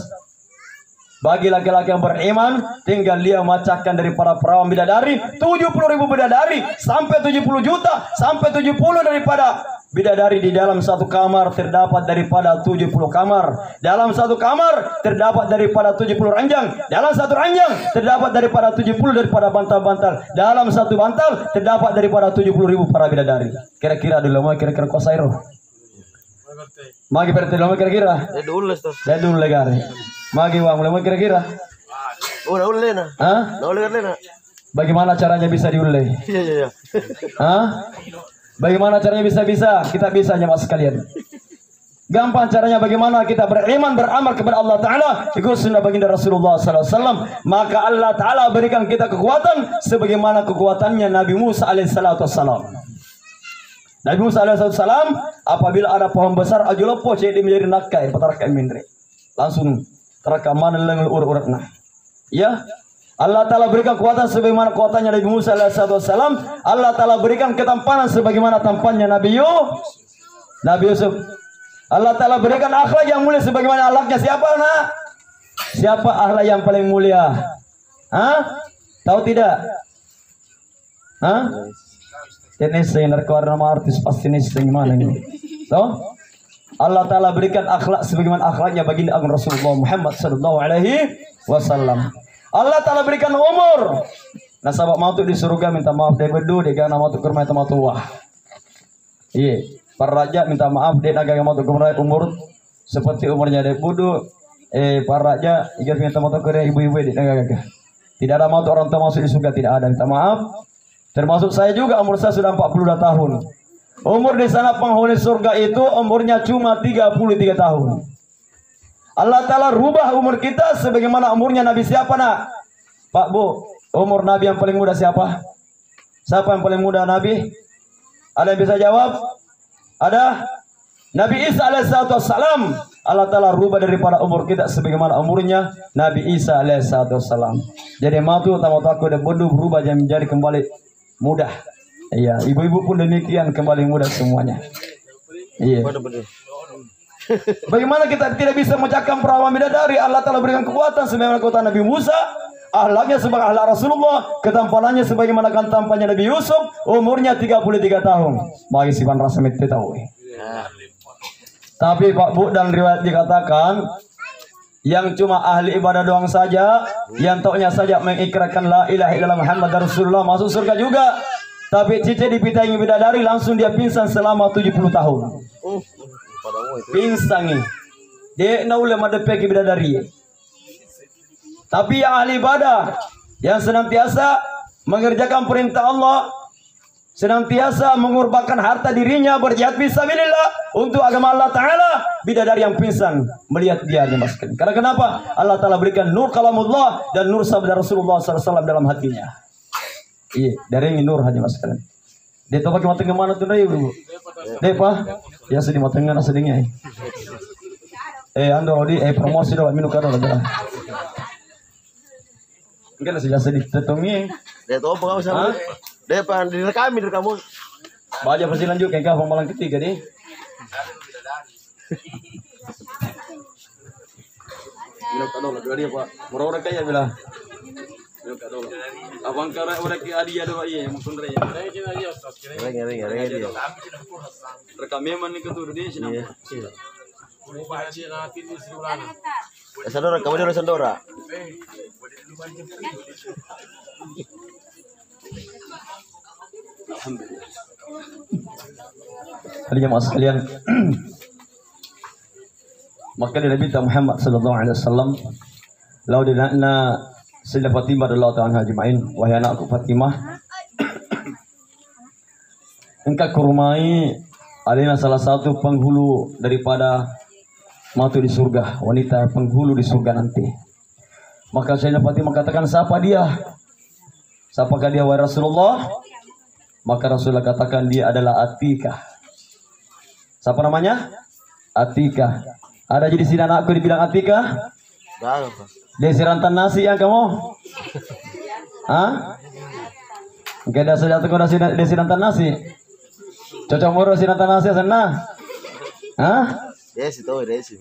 Bagi laki-laki yang beriman, tinggal dia memacahkan dari para perawan bidadari, 70.000 bidadari, sampai 70 juta, sampai 70 daripada bidadari di dalam satu kamar terdapat daripada 70 kamar. Dalam satu kamar terdapat daripada 70 ranjang. Dalam satu ranjang terdapat daripada 70 daripada bantal-bantal. Dalam satu bantal terdapat daripada 70.000 para bidadari. Kira-kira dulu mau kira-kira kosairo. Magi perti lama kira-kira. Dulu legare. Magi uang lama kira-kira. Udah lena. Hah? Udah lena. Bagaimana caranya bisa diulai? Iya. Hah? Bagaimana caranya bisa-bisa? Kita bisa jemaah sekalian. Gampang caranya bagaimana kita beriman beramal kepada Allah Ta'ala, ikut sunnah baginda Rasulullah SAW. Maka Allah Ta'ala berikan kita kekuatan sebagaimana kekuatannya Nabi Musa alaihissalam. Nabi Musa alaihissalam apabila ada pohon besar ajulopo jadi menjadi nakai patarakai mindre. Langsung terakaman lengel urat-uratna. Ya. Allah Ta'ala berikan kekuatan sebagaimana kekuatannya Nabi Musa alaihissalam. Allah Ta'ala berikan ketampanan sebagaimana tampannya Nabi Yusuf. Allah Ta'ala berikan akhlak yang mulia sebagaimana akhlaknya siapa, nak? Siapa akhlak yang paling mulia? Hah? Tahu tidak? Hah? Ini saya narkawar nama artis pasti ini gimana ini? Tahu? Allah Ta'ala berikan akhlak sebagaimana akhlaknya baginda agung Rasulullah Muhammad SAW. Allah Ta'ala berikan umur. Nah sahabat mautu di surga minta maaf dari bedu, dia gana mautu kurma minta mautu wah. Iya, para raja minta maaf dia naga mautu kurma umur seperti umurnya dari budu. Para raja ikat minta mautu kurma ibu-ibu di naga. Tidak ada mautu orang tua masuk di surga, tidak ada, minta maaf. Termasuk saya juga, umur saya sudah 42 tahun. Umur di sana penghuni surga itu umurnya cuma 33 tahun. Allah Ta'ala rubah umur kita sebagaimana umurnya Nabi siapa, nak? Pak Bu, umur Nabi yang paling muda siapa? Siapa yang paling muda Nabi? Ada yang bisa jawab? Ada? Nabi Isa alaihissalam. Allah Ta'ala rubah daripada umur kita sebagaimana umurnya Nabi Isa alaihissalam. Jadi matu tamu aku dan bodoh berubah menjadi kembali mudah. Iya, ibu-ibu pun demikian kembali mudah semuanya. Iya. Bagaimana kita tidak bisa mengucapkan perawan bidadari? Allah Ta'ala berikan kekuatan sebagaimana kekuatan Nabi Musa, akhlaknya sebagai akhlak Rasulullah, ketampanannya sebagaimana tampannya Nabi Yusuf, umurnya 33 tahun. Bagi sipan rasa mete tahu. Tapi Pak Bu dan riwayat dikatakan yang cuma ahli ibadah doang saja, yang taunya saja mengikrarkan la ilaha illallah Muhammad Rasulullah masuk surga juga. Tapi cici dipitangi bidadari langsung dia pingsan selama 70 tahun. Pingsangi. Dia naule madepeki bidadari. Tapi yang ahli ibadah, yang senantiasa mengerjakan perintah Allah, senantiasa mengorbankan harta dirinya berjihad fisabilillah untuk agama Allah Ta'ala, bidadari yang pingsan melihat dia dimasukkan. Karena kenapa? Allah Ta'ala berikan nur kalamullah dan nur sabda Rasulullah SAW dalam hatinya. Iya, dari nur hanya masukkan. Dia tahu pakai mateng mana tuh dari ibu? Depa, ya sedih matengan sedihnya. Ando di promosi doang minum kado lagi. Enggak sedih tetungnya. Dia tahu apa kamu sama? Dia pengen direkam kamu. Baca pasti lanjut kayak kau pemalang ketiga nih. Bilang kado lah dari apa? Murah kaya bilang. Bilang kado lah. Abang karena udah ke adi ada pak iya yang mungkin raya. Ngeri dia. Rekam memang nih ketur dia sini. Sandora, kamu dari Sandora. Alhamdulillah. Hari jemaah sekalian. Maka dari Nabi Muhammad sallallahu alaihi wasallam, "Lau dilana Sayyidah Fatimah radhiyallahu anha ajma'in, wahai anakku Fatimah, engkau kurmai adalah salah satu penghulu daripada matu di surga, wanita penghulu di surga nanti." Maka Sayyidah Fatimah katakan, "Siapa dia? Siapakah dia wahai Rasulullah?" Maka Rasulullah katakan, dia adalah Atikah. Siapa namanya? Atikah. Ada jadi sini anakku dibilang Atikah? Desi rantan nasi yang kamu? Hah? Enggak ada sejatuh kau desi rantan nasi. Cocok murah si rantan nasi sana. Hah? Desi tahu Desi.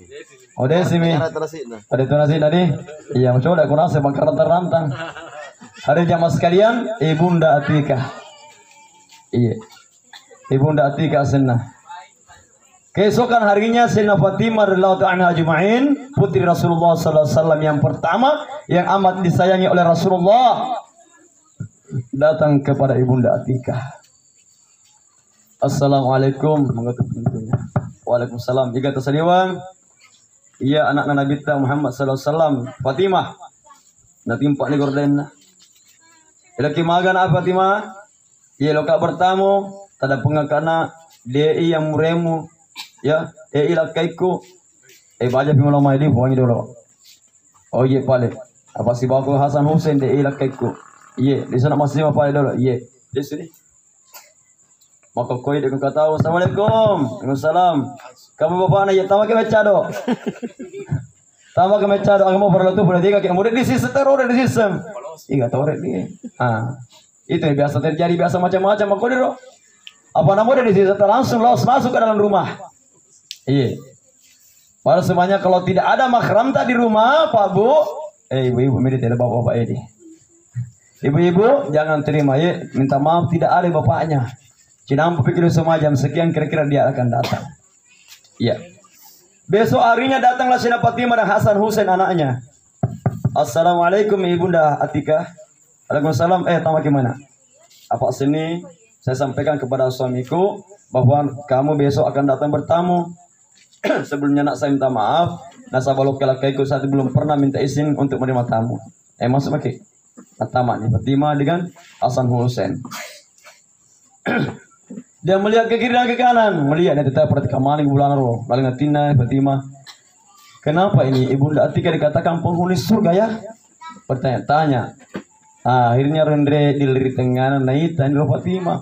Oh Desi mi. Ada itu nasi tadi. Iya, coba aku rasa bangkar rantang. Hari jamaah sekalian, Ibunda Atikah. Iya, Ibunda Atikah sana. Keesokan harinya Sayyidah Fatimah radhiyallahu anha ajma'in, putri Rasulullah sallallahu alaihi wasallam yang pertama yang amat disayangi oleh Rasulullah, datang kepada Ibunda Atikah. Assalamualaikum, mengetuk pintunya. Waalaikumsalam. Jika tersediawang, iya anak Nabi Muhammad sallallahu alaihi wasallam, Fatimah. Na timpak ni gorden. Ilaki magan apa Fatimah? Iya lokak bertamu, tada pengakana DI yang muremu. Ya, ilakaiku. Baca pimulama ini buang dulu. Oh iya pale. Apa sih baku Hasan Hussein de ilakaiku. Iya, di sana masih apa dulu. Iya, di sini. Maka koi dia kata, "Assalamualaikum." Waalaikumsalam. Kamu bapak anak ya tahu ke mecado. Tahu ke mecado, kamu perlu tuh berarti kayak murid di sistem terus di sistem. Iya, tahu dia. Itu yang biasa terjadi, biasa macam-macam maka dulu. Apa namanya di sistem langsung masuk ke dalam rumah. Iya. Padahal semuanya kalau tidak ada mahram tak di rumah, Pak Bu. Ibu-ibu mirip ada bapak-bapak ini. Ibu-ibu jangan terima ya, minta maaf tidak ada bapaknya. Cina pikir semua jam sekian kira-kira dia akan datang. Iya. Besok harinya datanglah Sayyidah Fatimah dan Hasan Hussein anaknya. Assalamualaikum Ibunda Atikah. Waalaikumsalam. Tahu gimana? Apa sini saya sampaikan kepada suamiku bahwa kamu besok akan datang bertamu. Sebelumnya nak saya minta maaf. Nasabah laki-lakiku saat belum pernah minta izin untuk menerima tamu. Masuk lagi. Pertama nih Fatimah dengan Hasan Hussein. Dia melihat ke kiri dan ke kanan, melihat dia tetap perhatikan maling bulan roh. Lalu ngatina Fatimah, kenapa ini Ibunda Atikah dikatakan penghuni surga ya? Bertanya-tanya. Akhirnya rendre dilirik tengah naita di Fatimah.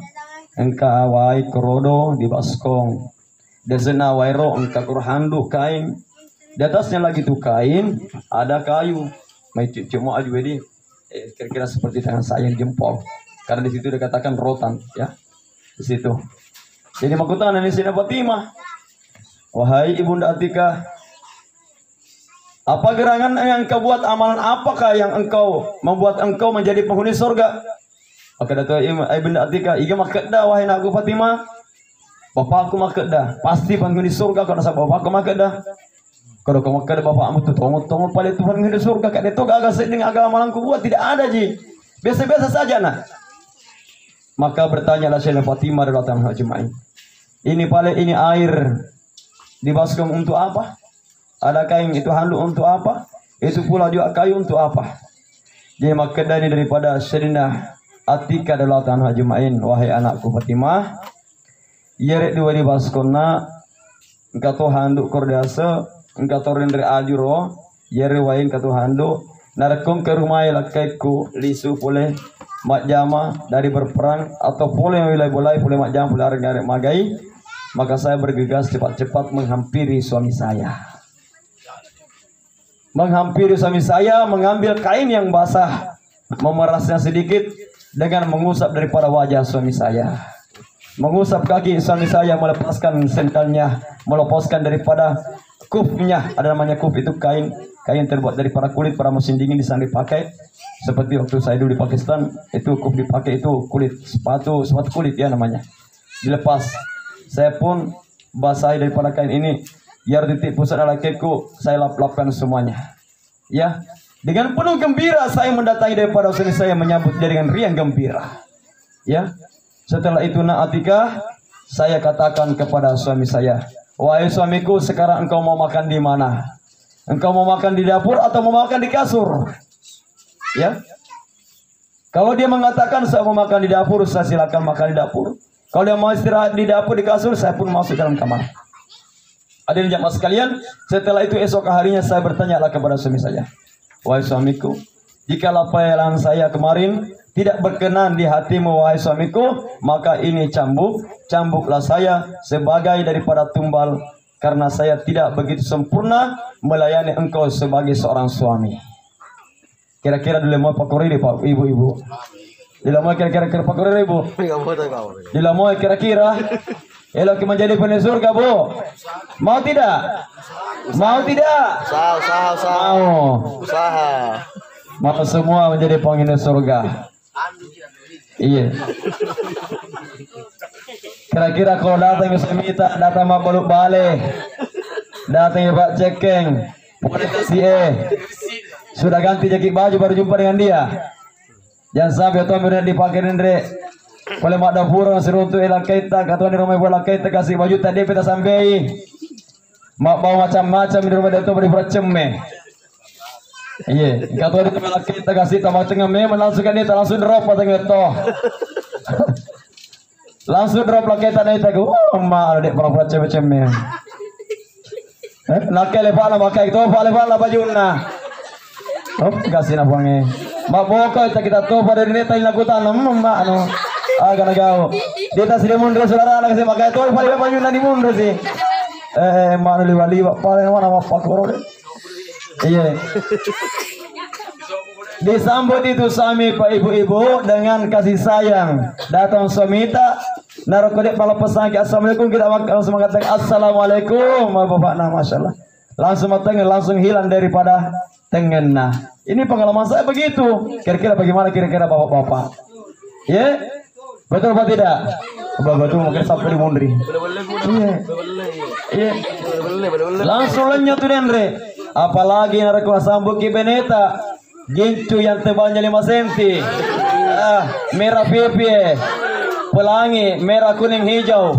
Engka awai kerodo di baskong. Desena wairo engka kurhanduk kain. Di atasnya lagi tuh kain, ada kayu. Mai cuma aju wedi. Kira-kira seperti tangan saya yang jempol. Karena di situ dikatakan rotan, ya. Di situ. Jadi makutan ini Sayyidah Fatimah. Wahai Ibunda Atikah, apa gerangan yang engkau buat, amalan apakah yang engkau membuat engkau menjadi penghuni surga? Maka kata Ibunda Atikah, "Iga makedah wahai anakku Fatimah. Bapakku makedah, pasti penghuni surga karena sama bapakku makedah. Kalau kamu makedah bapakmu tuh tongol-tongol pada Tuhan penghuni surga, kayak itu agak sedih agak amalanku buat tidak ada ji. Biasa-biasa saja nak." Maka bertanyalah Sayyidah Fatimah radhiyallahu anha ajma'in. Ini air di baskom untuk apa? Ada kain itu handuk untuk apa? Itu pula juga kayu untuk apa? Jadi makedah ini daripada Sayyidah Atikah radhiyallahu anha ajma'in. Wahai anakku Fatimah, yerek dua di baskona, engkau to handuk kordiasa, engkau to rendre ajuro, yere wain engkau to handuk, narekum ke rumah lakaiku lisu boleh mak jama dari berperang atau boleh wilayah boleh mak jama boleh arek magai, maka saya bergegas cepat-cepat menghampiri suami saya. Menghampiri suami saya, mengambil kain yang basah, memerasnya sedikit, dengan mengusap daripada wajah suami saya, mengusap kaki suami saya, melepaskan sendalnya, melepaskan daripada kufnya. Ada namanya kuf, itu kain terbuat daripada kulit pada musim dingin di sana dipakai. Seperti waktu saya dulu di Pakistan, itu kuf dipakai, itu kulit, sepatu kulit ya namanya. Dilepas, saya pun basahi daripada kain ini, biar titik pusat lakiku saya lap-lapkan semuanya. Ya, dengan penuh gembira saya mendatangi daripada suami saya, menyambut dia dengan riang gembira. Ya, setelah itu Atikah, saya katakan kepada suami saya, wahai suamiku, sekarang engkau mau makan di mana? Engkau mau makan di dapur atau mau makan di kasur? Ya, kalau dia mengatakan saya mau makan di dapur, saya silakan makan di dapur. Kalau dia mau istirahat di dapur, di kasur, saya pun masuk dalam kamar. Hadirin jamaah sekalian, setelah itu esok harinya saya bertanyalah kepada suami saya, wahai suamiku, jikalau pelayanan saya kemarin tidak berkenan di hatimu wahai suamiku, maka ini cambuklah saya sebagai daripada tumbal, karena saya tidak begitu sempurna melayani engkau sebagai seorang suami. Kira-kira dulu mau pakori deh pak ibu-ibu. Dila mau kira-kira pakori ibu. Dila mau kira-kira elok menjadi penghuni surga, Bu. Mau tidak? Mau tidak? Mau. Usaha. Mau semua menjadi penghuni surga. Iya. Kira-kira kalau datang ke Semita, datang Mak Baluk balik, datang ya Pak Cekeng, sudah ganti jakit baju baru jumpa dengan dia. Jangan sampai kemudian dipakai Andre. Kalau mak dapur seru untuk elak kita, kata di rumah bola kita kasih baju tadi kita sampai. Mak bawa macam-macam di rumah itu beri berceme. Iya, kata di rumah kita kasih tambah tengah me, langsung kan dia langsung drop tengah itu. Langsung drop lagi tadi itu. Oh mak dek pernah berceme-ceme. Nak lepas lah makai itu, lepas lah bajuna. Oh kasih nabangnya. Mak boko kita tuh pada ini tadi lagu tanam mak anu. Agak nagao. Dia tak sedih mundur saudara anak saya makai tu paling apa yang nanti mundur sih. Mana liwa paling mana apa koror. Iya. Disambut itu suami pak ibu-ibu dengan kasih sayang. Datang suami tak naruh kodek pala pesan ke assalamualaikum, kita langsung mengatakan assalamualaikum bapak nama masyaallah. Langsung matang langsung hilang daripada tengena. Ini pengalaman saya begitu. Kira-kira bagaimana kira-kira bapak-bapak? Ya. Betul apa tidak? Betul mungkin sampai di mundri. Iya. Langsung lenyap tuh Andre. Apalagi naruh sambuk ke Beneta. Gincu yang tebalnya 5 cm. Merah pipi. Pelangi, merah kuning hijau.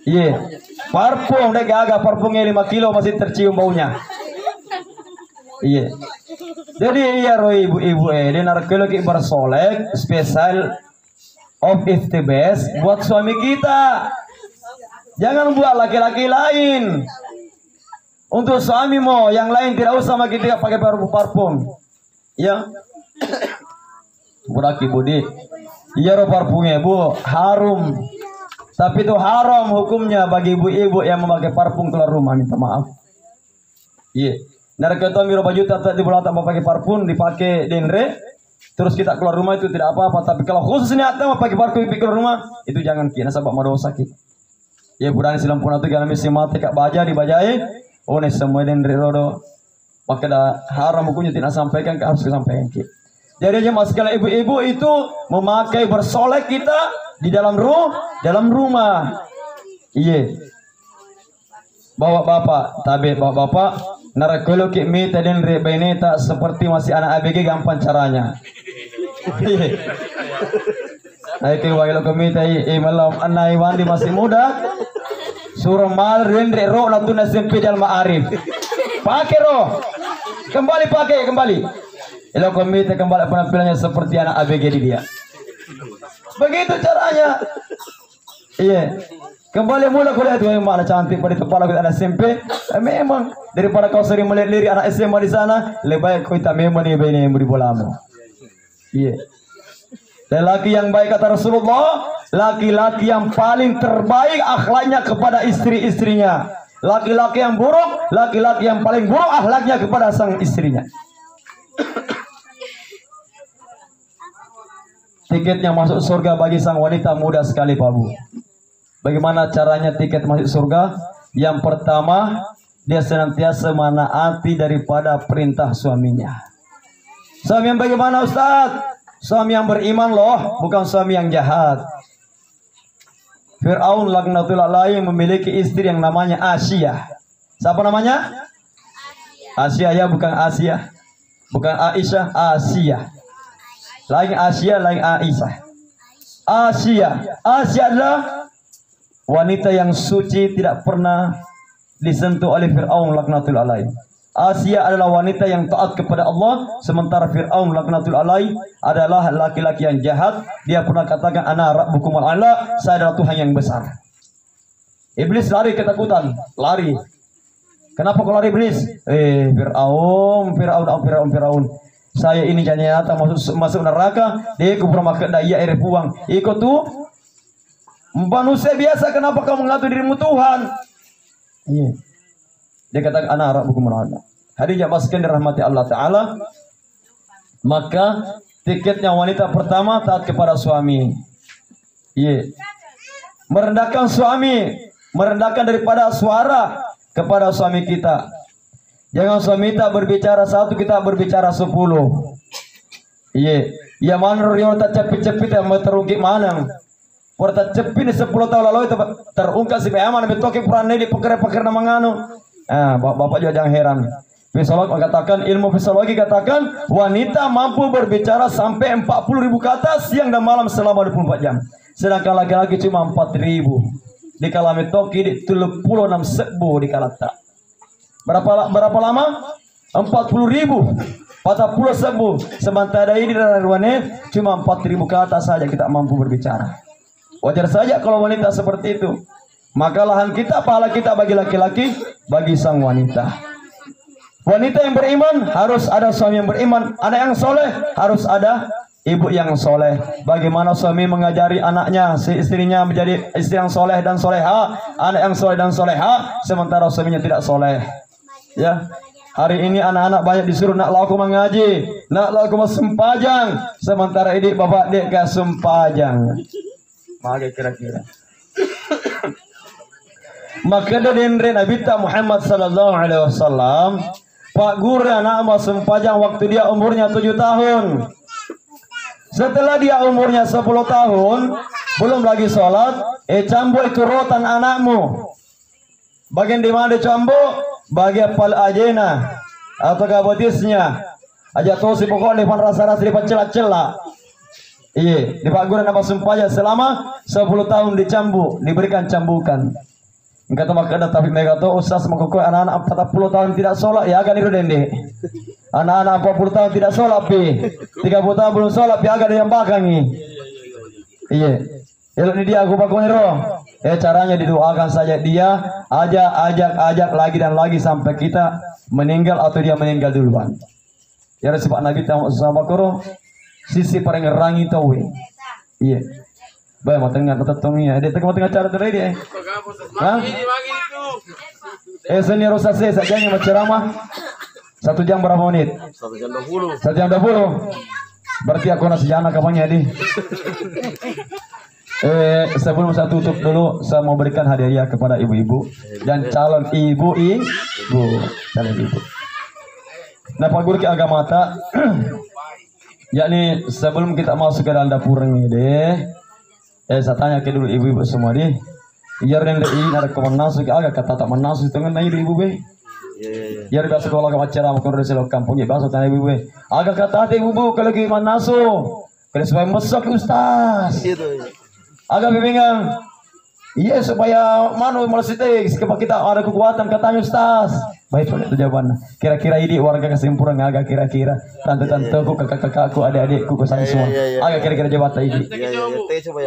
Iya. Parfum deh agak parfumnya 5 kilo masih tercium baunya. Iya. Jadi iya roh ibu-ibu dia naruh lagi bersolek spesial of the best buat suami kita. Jangan buat laki-laki lain. Untuk suamimu yang lain tidak usah sama kita pakai parfum. Ya. Budak ibu di. Iya roh parfumnya bu harum. Tapi itu haram hukumnya bagi ibu-ibu yang memakai parfum keluar rumah, minta maaf. Iya. Narkoba miro baju tak di bola tanpa pakai parfum dipakai denre, terus kita keluar rumah itu tidak apa-apa. Tapi kalau khususnya atau pakai parfum keluar rumah itu jangan kira sebab mau sakit. Ya bulan silam pun atau jangan mesti mati kak baja dibajai. Oh nih semua denre rodo. Maka dah haram hukumnya tidak sampaikan harus disampaikan kita. Jadi aja mas kalau ibu-ibu itu memakai bersolek kita di dalam rumah. Iya. Bawa bapak, tabe bawa bapak. Narakolo ki mita den rebeneta seperti masih anak ABG gampang caranya. Ayo ke wailo kemita malam anai wandi masih muda. Suruh mal rendre ro latuna SMP dal ma'arif. Pakai ro. Kembali. Elo komite kembali penampilannya seperti anak ABG di dia. Begitu caranya. Iya. Kembali mula kuliah itu yang mana cantik pada kepala kita anak SMP. Memang daripada kau sering melihat lirik anak SMA di sana, lebih baik kau tak memang ni bini yang beri bolamu. Iya. Dan laki yang baik kata Rasulullah, laki-laki yang paling terbaik akhlaknya kepada istri-istrinya. Laki-laki yang buruk, laki-laki yang paling buruk akhlaknya kepada sang istrinya. tiketnya masuk surga bagi sang wanita mudah sekali Pak Bu. Bagaimana caranya tiket masuk surga? Yang pertama, dia senantiasa menaati daripada perintah suaminya. Suami yang bagaimana Ustaz? Suami yang beriman loh, bukan suami yang jahat. Fir'aun laknatullah alaihi memiliki istri yang namanya Asia. Siapa namanya? Asia ya, bukan Asia. Bukan Aisyah, Asia. Lain Asia, lain Aisyah. Asia adalah wanita yang suci, tidak pernah disentuh oleh Fir'aun laknatullah alaihi. Asia adalah wanita yang taat kepada Allah, sementara Fir'aun laknatullah alaihi adalah laki-laki yang jahat. Dia pernah katakan ana rabbukumul a'la, saya adalah Tuhan yang besar. Iblis lari ketakutan, lari. Kenapa kau lari Iblis? Fir'aun. Saya ini nyata masuk neraka, dia kubur maka daya air buang. Ikut tuh manusia biasa, kenapa kau mengatur dirimu Tuhan? Iya. Dia katakan ana rabbukumul a'la. Hadirin yang dirahmati Allah Ta'ala, maka tiketnya wanita pertama taat kepada suami. Iya. Merendahkan suami, merendahkan daripada suara kepada suami kita. Jangan suami kita berbicara satu, kita berbicara 10. Iya. Ya mana riyo tak cepit-cepit yang terungkit mana. Porta cepit 10 tahun lalu itu terungkap si Bayaman betoke purane di peker-peker nama nganu. Bapak juga jangan heran. Psikolog mengatakan, ilmu psikologi katakan wanita mampu berbicara sampai 40.000 kata siang dan malam selama 24 jam. Sedangkan laki-laki cuma 4.000. Di kalame toki di 36 sebu di kalata. Berapa lama? 40.000. 40 sebu. Sementara ini dari wanita cuma 4.000 kata saja kita mampu berbicara. Wajar saja kalau wanita seperti itu. Maka lahan kita, pahala kita bagi laki-laki, bagi sang wanita. Wanita yang beriman harus ada suami yang beriman. Anak yang soleh harus ada ibu yang soleh. Bagaimana suami mengajari anaknya, si istrinya menjadi istri yang soleh dan soleha, anak yang soleh dan soleha, sementara suaminya tidak soleh. Ya, hari ini anak-anak banyak disuruh nak laku mengaji, nak laku sempajang, sementara ini bapak dek ke sempajang. Maka kira-kira. Maka dari Nabi Muhammad sallallahu alaihi wasallam, Pak Guru anak sempajang waktu dia umurnya 7 tahun. Setelah dia umurnya 10 tahun, belum lagi sholat, cambuk itu rotan anakmu. Bagian di mana dicambuk? Bagian pal ajena atau gabotisnya. Aja tahu si pokok depan rasa-rasa di celah-celah. Iya, di Pak Guru anak sempajang selama 10 tahun dicambuk, diberikan cambukan. Kata makanya tapi mereka tahu ustaz mengkukul anak-anak 40 tahun tidak sholat ya akan itu dende. Anak-anak 40 tahun tidak sholat pi 30 tahun belum sholat pi agak yang belakang nih. Iya. Ini dia aku pakai roh. Caranya didoakan saja dia, ajak lagi dan lagi sampai kita meninggal atau dia meninggal duluan. Ya sebab Nabi sama koro sisi paling ngerangi tahu. Iya. Baik, mau tengah tetongnya. Dia tengah cara tadi dia. Hah? Senior Ustaz saya saja yang berceramah 1 jam berapa menit? 1 jam 20. 1 jam 20. Berarti aku nasi jana kapannya di. Sebelum saya tutup dulu, saya mau berikan hadiah kepada ibu-ibu dan calon ibu-ibu. Nah, Pak Guru ke agama tak, yakni sebelum kita masuk ke dalam dapur ini deh. Saya tanya ke dulu ibu-ibu semua deh. Biar yang ini ada kemenasu ke agak kata tak menasu itu kan ibu-ibu be. Biar biasa sekolah ke macara makan dari sekolah kampung ya bahasa tanya ibu-ibu. Agak kata ibu-ibu kalau ke menasu. Kalau supaya mesok ustaz. Agak bingung. Iya supaya manu melesite sebab kita ada kekuatan katanya ustaz. Baik itu jawabannya. Kira-kira ini warga kesimpulan agak kira-kira tante-tanteku kakak-kakakku adik-adikku kesana semua. Agak kira-kira jawatan ini.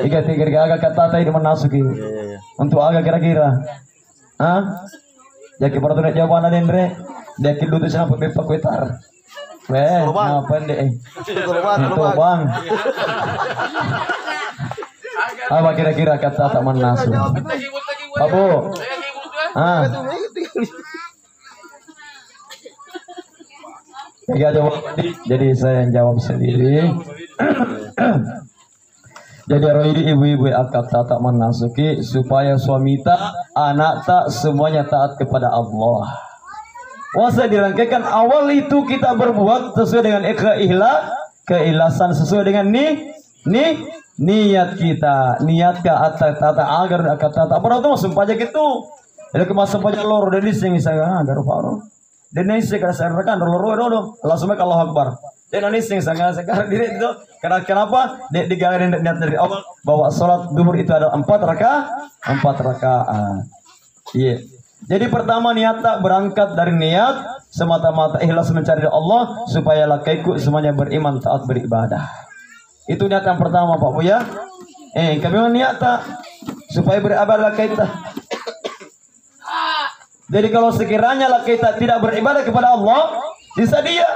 Iya kira-kira agak kata tadi memasuki. Untuk agak kira-kira. Hah? Jadi pada tuh jawaban ada Andre. Dia kidu tuh sampai bepak wetar. Apa deh? Itu bang. Apa kira-kira kata tak menasu? Abu. Jadi saya yang jawab sendiri. Jadi rohidi ibu-ibu akad tak menasuki supaya suami tak, anak tak, semuanya taat kepada Allah. Wasa dirangkaikan awal itu kita berbuat sesuai dengan keikhlasan sesuai dengan niat kita, niat ke atas tata agar akad tata. Apa itu maksud pajak itu? Ada kemasan pajak lor dari sini saya agar paro. Dan ini saya kira rekan lor langsung Allah Akbar. Dan ini saya sekarang diri itu karena kenapa? Digarin niat dari awal bahwa sholat duhur itu ada 4 rakaat. Iya. Jadi pertama niat tak berangkat dari niat semata-mata ikhlas mencari Allah supaya lakaiku semuanya beriman taat beribadah. Itu niat yang pertama Pak Bu ya. Kami niat tak supaya beribadah kita. Jadi kalau sekiranya kita tidak beribadah kepada Allah, bisa dia.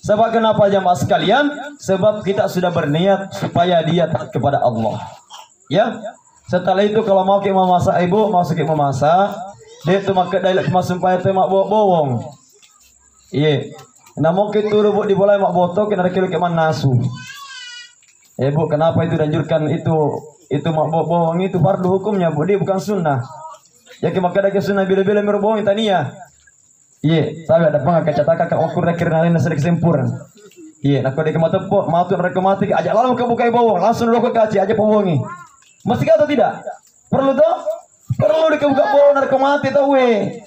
Sebab kenapa jamaah sekalian? Sebab kita sudah berniat supaya dia taat kepada Allah. Ya. Setelah itu kalau mau kita memasak ibu, mau sikit memasak, dia tu makan dalam kemas supaya tu mak bowong. Iya. Nah mungkin tu rebut di bola mak botok kena kilo ke nasu. Bu, kenapa itu dianjurkan itu mak bowong itu fardu hukumnya, Bu, dia bukan sunnah. Ya kita makan daging sunnah bila-bila merbowong tania. Iya, sabi ada pang kacataka ka ukur na kirnalin na sedikit sempurna. Iya, nak kode kemata po, matu rekomati ajak lalu ke bukai bawang, langsung rokok kaci aja pawongi. Mesti atau tidak? Perlu toh? Perlu dikebuka bawang rekomati tahu we.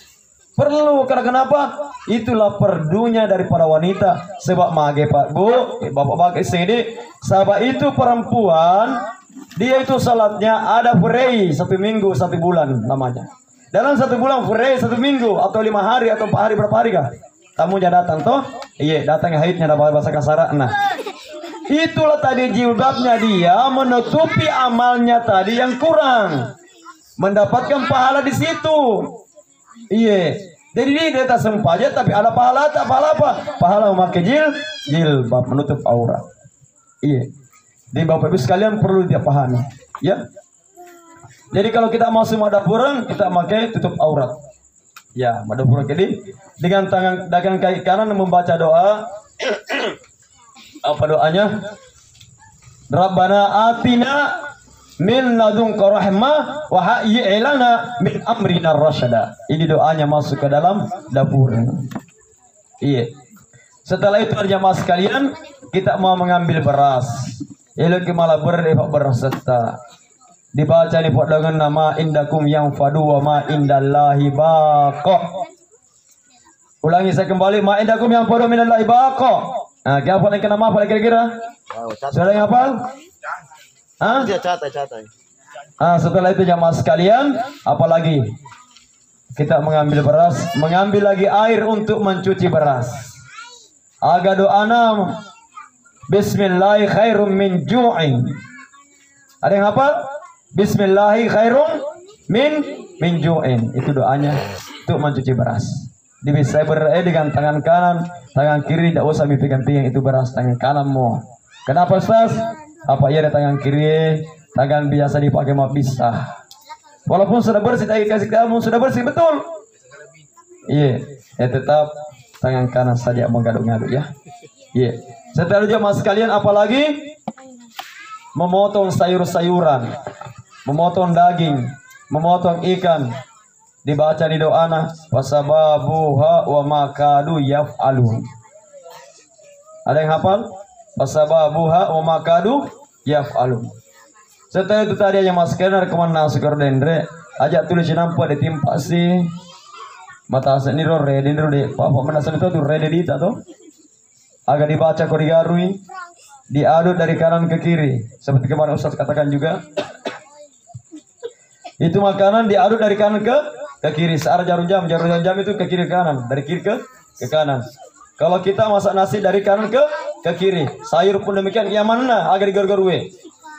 Perlu karena kenapa? Itulah perdunya dari para wanita. Sebab mage Pak Bu, bapak bagai sini, sahabat itu perempuan, dia itu salatnya ada frei 1 minggu 1 bulan namanya. Dalam 1 bulan furai 1 minggu atau 5 hari atau 4 hari berapa hari kah? Tamunya datang toh? Iya, datang haidnya dapat bahasa kasar. Nah, itulah tadi jilbabnya dia menutupi amalnya tadi yang kurang. Mendapatkan pahala di situ. Iya. Jadi dia tak sempaja tapi ada pahala tak pahala apa? Pahala memakai jilbab menutup aurat. Iya. Jadi Bapak Ibu sekalian perlu dia pahami, ya. Jadi kalau kita mau semua dapuran, kita pakai tutup aurat. Ya, dapuran jadi dengan tangan kaki kanan membaca doa. Apa doanya? Rabbana atina min ladunka rahmah wa hayyi' lana min amrina rasyada. Ini doanya masuk ke dalam dapuran. Iya. Setelah itu jemaah sekalian, kita mau mengambil beras. Elok malah beras serta dibaca ni pot dengan nama indakum yang fadu wa ma indallahi baqa. Ulangi saya kembali, ma indakum yang fadu minallahi baqa. Nah, apa yang kena apa kira-kira? Sudah yang hafal? Hah? Catat. Setelah itu jamaah sekalian, apalagi kita mengambil beras, mengambil lagi air untuk mencuci beras. Aga doana bismillahi khairum min ju'in. Ada yang hafal? Bismillahi khairum min ju'in. Itu doanya untuk mencuci beras. Bisa dengan tangan kanan, tangan kiri tidak usah dipegang-pegang itu beras, tangan kananmu. Kenapa Ustaz? Apa iya ada tangan kiri, tangan biasa dipakai mau bisa. Walaupun sudah bersih, saya kasih kamu sudah bersih betul. Iya, ya tetap tangan kanan saja menggaduk-gaduk ya. Iya. Setelah jemaah sekalian apalagi memotong sayur-sayuran, memotong daging, memotong ikan. Dibaca di doana wasababuha wa makadu yaf'alun. Ada yang hafal? Wasababuha wa makadu yaf'alun. Setelah itu tadi yang maskenar kemana sukar dendre ajak tulis nampak ditimpa sih mata seni rore dendre de apa menasan itu tuh rede dita tuh agak dibaca kau digarui diaduk dari kanan ke kiri seperti kemarin Ustaz katakan juga. Itu makanan diaduk dari kanan ke kiri. Searah jarum jam itu ke kiri ke kanan, dari kiri ke kanan. Kalau kita masak nasi dari kanan ke kiri, sayur pun demikian. Yang mana agak digaru-garui?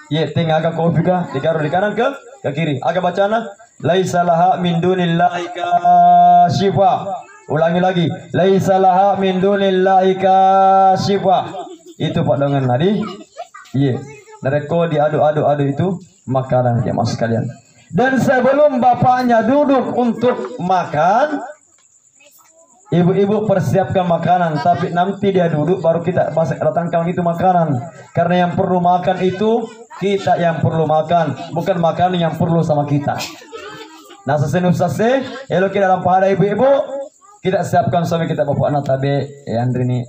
Ya, tinggal agak kopi kah digaru di kanan ke kiri. Agak bacana laisa laha min dunillahi kasyifa. Ulangi lagi, laisa laha min dunillahi kasyifa. Itu Pak dengan tadi. Iya, mereka diaduk-aduk itu makanan ya mas sekalian. Dan sebelum bapaknya duduk untuk makan, ibu-ibu persiapkan makanan. Tapi nanti dia duduk baru kita datangkan itu makanan. Karena yang perlu makan itu kita yang perlu makan, bukan makanan yang perlu sama kita. Nah sase, elo kita dalam pahala ibu-ibu, kita siapkan suami kita bapak anak tabe, Andri ini.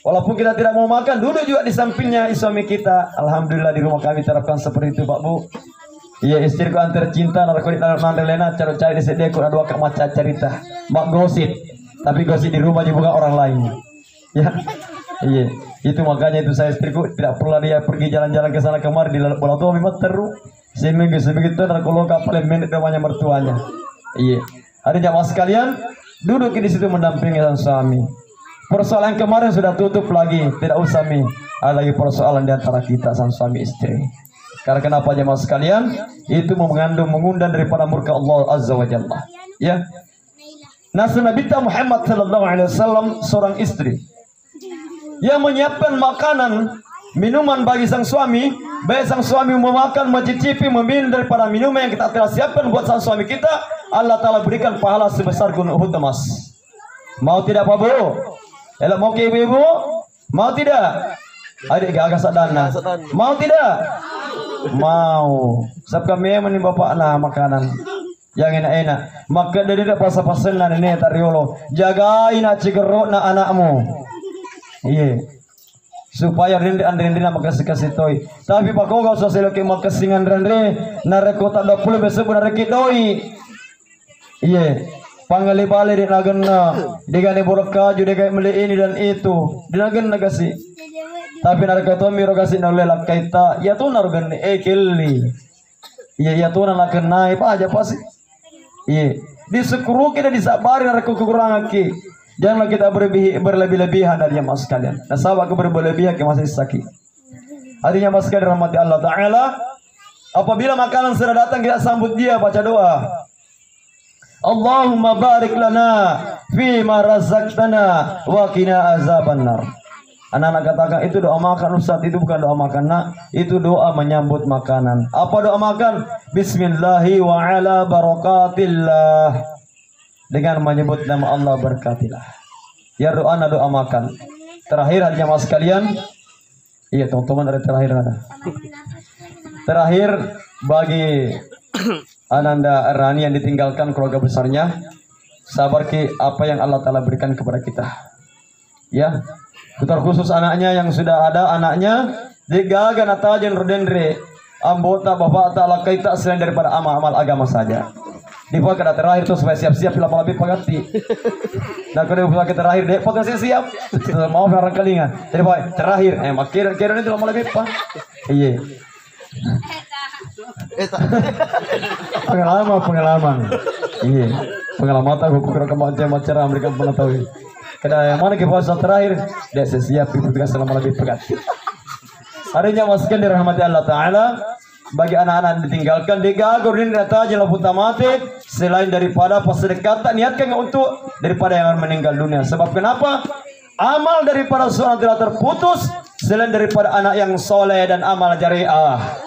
Walaupun kita tidak mau makan, duduk juga di sampingnya suami kita. Alhamdulillah di rumah kami terapkan seperti itu Pak Bu. Iya istriku yang tercinta, narkotik Lena, cari cari di sini aku ada dua maca cerita, mak gosip, tapi gosip di rumah juga orang lain. Ya, iya, itu makanya itu saya istriku tidak perlu dia pergi jalan-jalan ke sana kemari di bola tua memang terus seminggu itu narkotik kapal menit rumahnya mertuanya. Iya, hari jamaah sekalian duduk di situ mendampingi sang suami. Persoalan kemarin sudah tutup lagi, tidak usah ada lagi persoalan di antara kita sang suami istri. Karena kenapa jemaah sekalian? Itu mengundang daripada murka Allah Azza wa Jalla. Ya. Nabi Muhammad sallallahu alaihi wasallam seorang istri yang menyiapkan makanan, minuman bagi sang suami, baik sang suami mau makan, mencicipi, meminum daripada minuman yang kita telah siapkan buat sang suami kita, Allah Ta'ala berikan pahala sebesar gunung Uhud emas. Mau tidak Pak Bu? Elok mau ke ibu-ibu? Mau tidak? Adik gagah sadana. Mau tidak? Mau. Sebab kami menim bapak nah makanan yang enak-enak. Maka dari tidak pasal-pasalan ini tariolo. Jagain cigeruk na anakmu. Iya. Supaya rindin-rindin makasih-kasih toy. Tapi pak kau gak usah seloki makasingan rendre. Nareko tak 20 besok nareki doi. Iya. Pangali balik di nagana. Digani borok kaju dikai meli ini dan itu. Di nagana kasih. Tapi narga to miro kasi nolelak kaita ya tuh nargan ekeli ya tuh nalakan naik apa aja pasti iya disekuru kita disabari narga kekurangan ki janganlah kita berlebih-lebihan dari mas kalian nah sahabat berlebih-lebihan ke masih sakit hadinya mas kalian rahmati Allah Ta'ala apabila makanan sudah datang kita sambut dia baca doa Allahumma barik lana fima razaqtana wa qina azabannar. Anak-anak katakan itu doa makan Ustaz, itu bukan doa makan nak, itu doa menyambut makanan. Apa doa makan? Bismillahi wa ala barakatillah. Dengan menyebut nama Allah berkatilah. Ya doa doa makan. Terakhir hadiah mas sekalian. Iya teman-teman dari terakhir ada. Terakhir bagi Ananda Rani yang ditinggalkan keluarga besarnya, sabar ki apa yang Allah Ta'ala berikan kepada kita. Ya. Terkhusus anaknya yang sudah ada anaknya digagan atajen rodendre anggota bapak ta'ala kaita selain daripada amal-amal agama saja. Di pokok terakhir tuh supaya siap-siap bila lebih pagati. Dan kalau kita terakhir deh potensi siap. Mau orang kelingan. Jadi pokok terakhir kira-kira itu mau lebih pak. Iya. Pengalaman. Iya. Pengalaman aku kira kemajuan mereka pernah tahu. Karena yang mana ke puasa terakhir dia siap diputuskan selama lebih pekat. Harinya masukkan dirahmati Allah Ta'ala bagi anak-anak yang ditinggalkan digagurin rata jelah putamatik selain daripada persedekatan niatkan untuk daripada yang meninggal dunia. Sebab kenapa? Amal daripada seorang telah terputus selain daripada anak yang soleh dan amal jariah.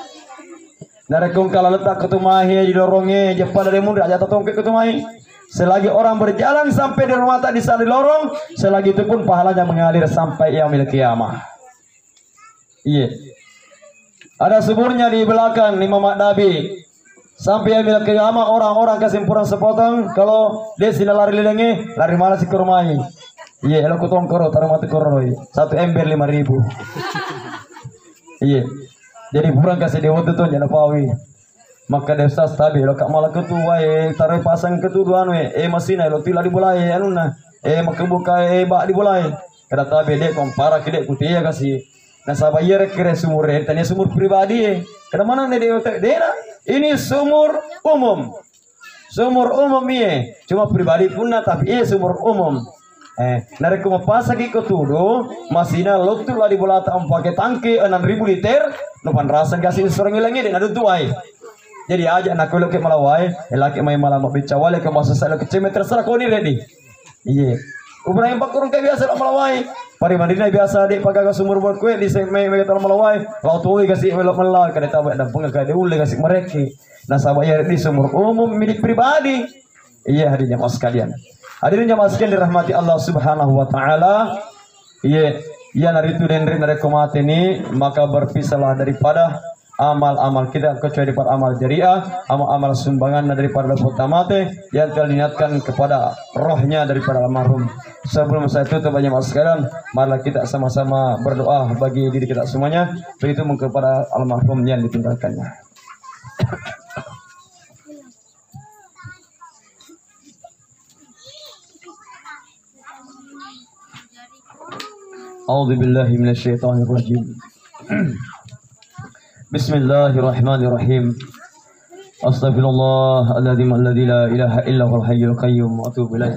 Narekung kalau letak ketumahi didorongnya jepang dari mundur aja tatongke ketumahi. Selagi orang berjalan sampai di rumah tak bisa di lorong, selagi itu pun pahalanya mengalir sampai yaumil kiamah. Iya. Ada sumurnya di belakang Imam Nabi. Sampai yaumil kiamah orang-orang kesimpulan sepotong kalau dia sila lari lilengi, lari malas ke rumahnya. Iya, elo kutong koro taruh mati koro. Satu ember 5.000. Iya. Jadi kurang kasih dewa tuh jangan pawi. Maka desa tabi lo kak malah ketua taruh pasang kedua mesin lo tila dibulai anu na maka buka bak dibulai kada tabi dek kompara kidek kutia kasih nah sabayar kira sumur tanya sumur pribadi kada mana ne dena ini sumur umum cuma pribadi punna tapi sumur umum narek kuma pasagi ketudo masina lo tula dibulata pakai tangki 6.000 liter lo pan rasa kasih seorang lagi dek ada tuai. Jadi aja anak kuluk ke malawai, laki main malam bicara wale ke masa saya ke cime terserah kau ni ready. Iya. Ubah yang pakurung kayak biasa malawai. Pari mandina biasa di pagaga sumur buat kue di semai mereka malawai. Kau tuh kasih melok melak kada tahu dan pengakai dia uleh kasih mereka. Nah sahabatnya di sumur umum milik pribadi. Iya hadirin jamaah sekalian. Hadirin jamaah sekalian dirahmati Allah Subhanahu wa taala. Iya, ya nari itu dan nari komate ini maka berpisahlah daripada amal-amal kita kecuali daripada amal jariah, amal-amal sumbangan daripada putamate yang telah diniatkan kepada rohnya daripada almarhum. Sebelum saya tutup banyak sekalian, marilah kita sama-sama berdoa bagi diri kita semuanya, begitu kepada almarhum yang ditinggalkannya. A'udzu billahi minasyaitonir rajim. Bismillahirrahmanirrahim. Astaghfirullahaladzim alladzi la ilaha illa huwal hayyul qayyum wa atubu ilaih.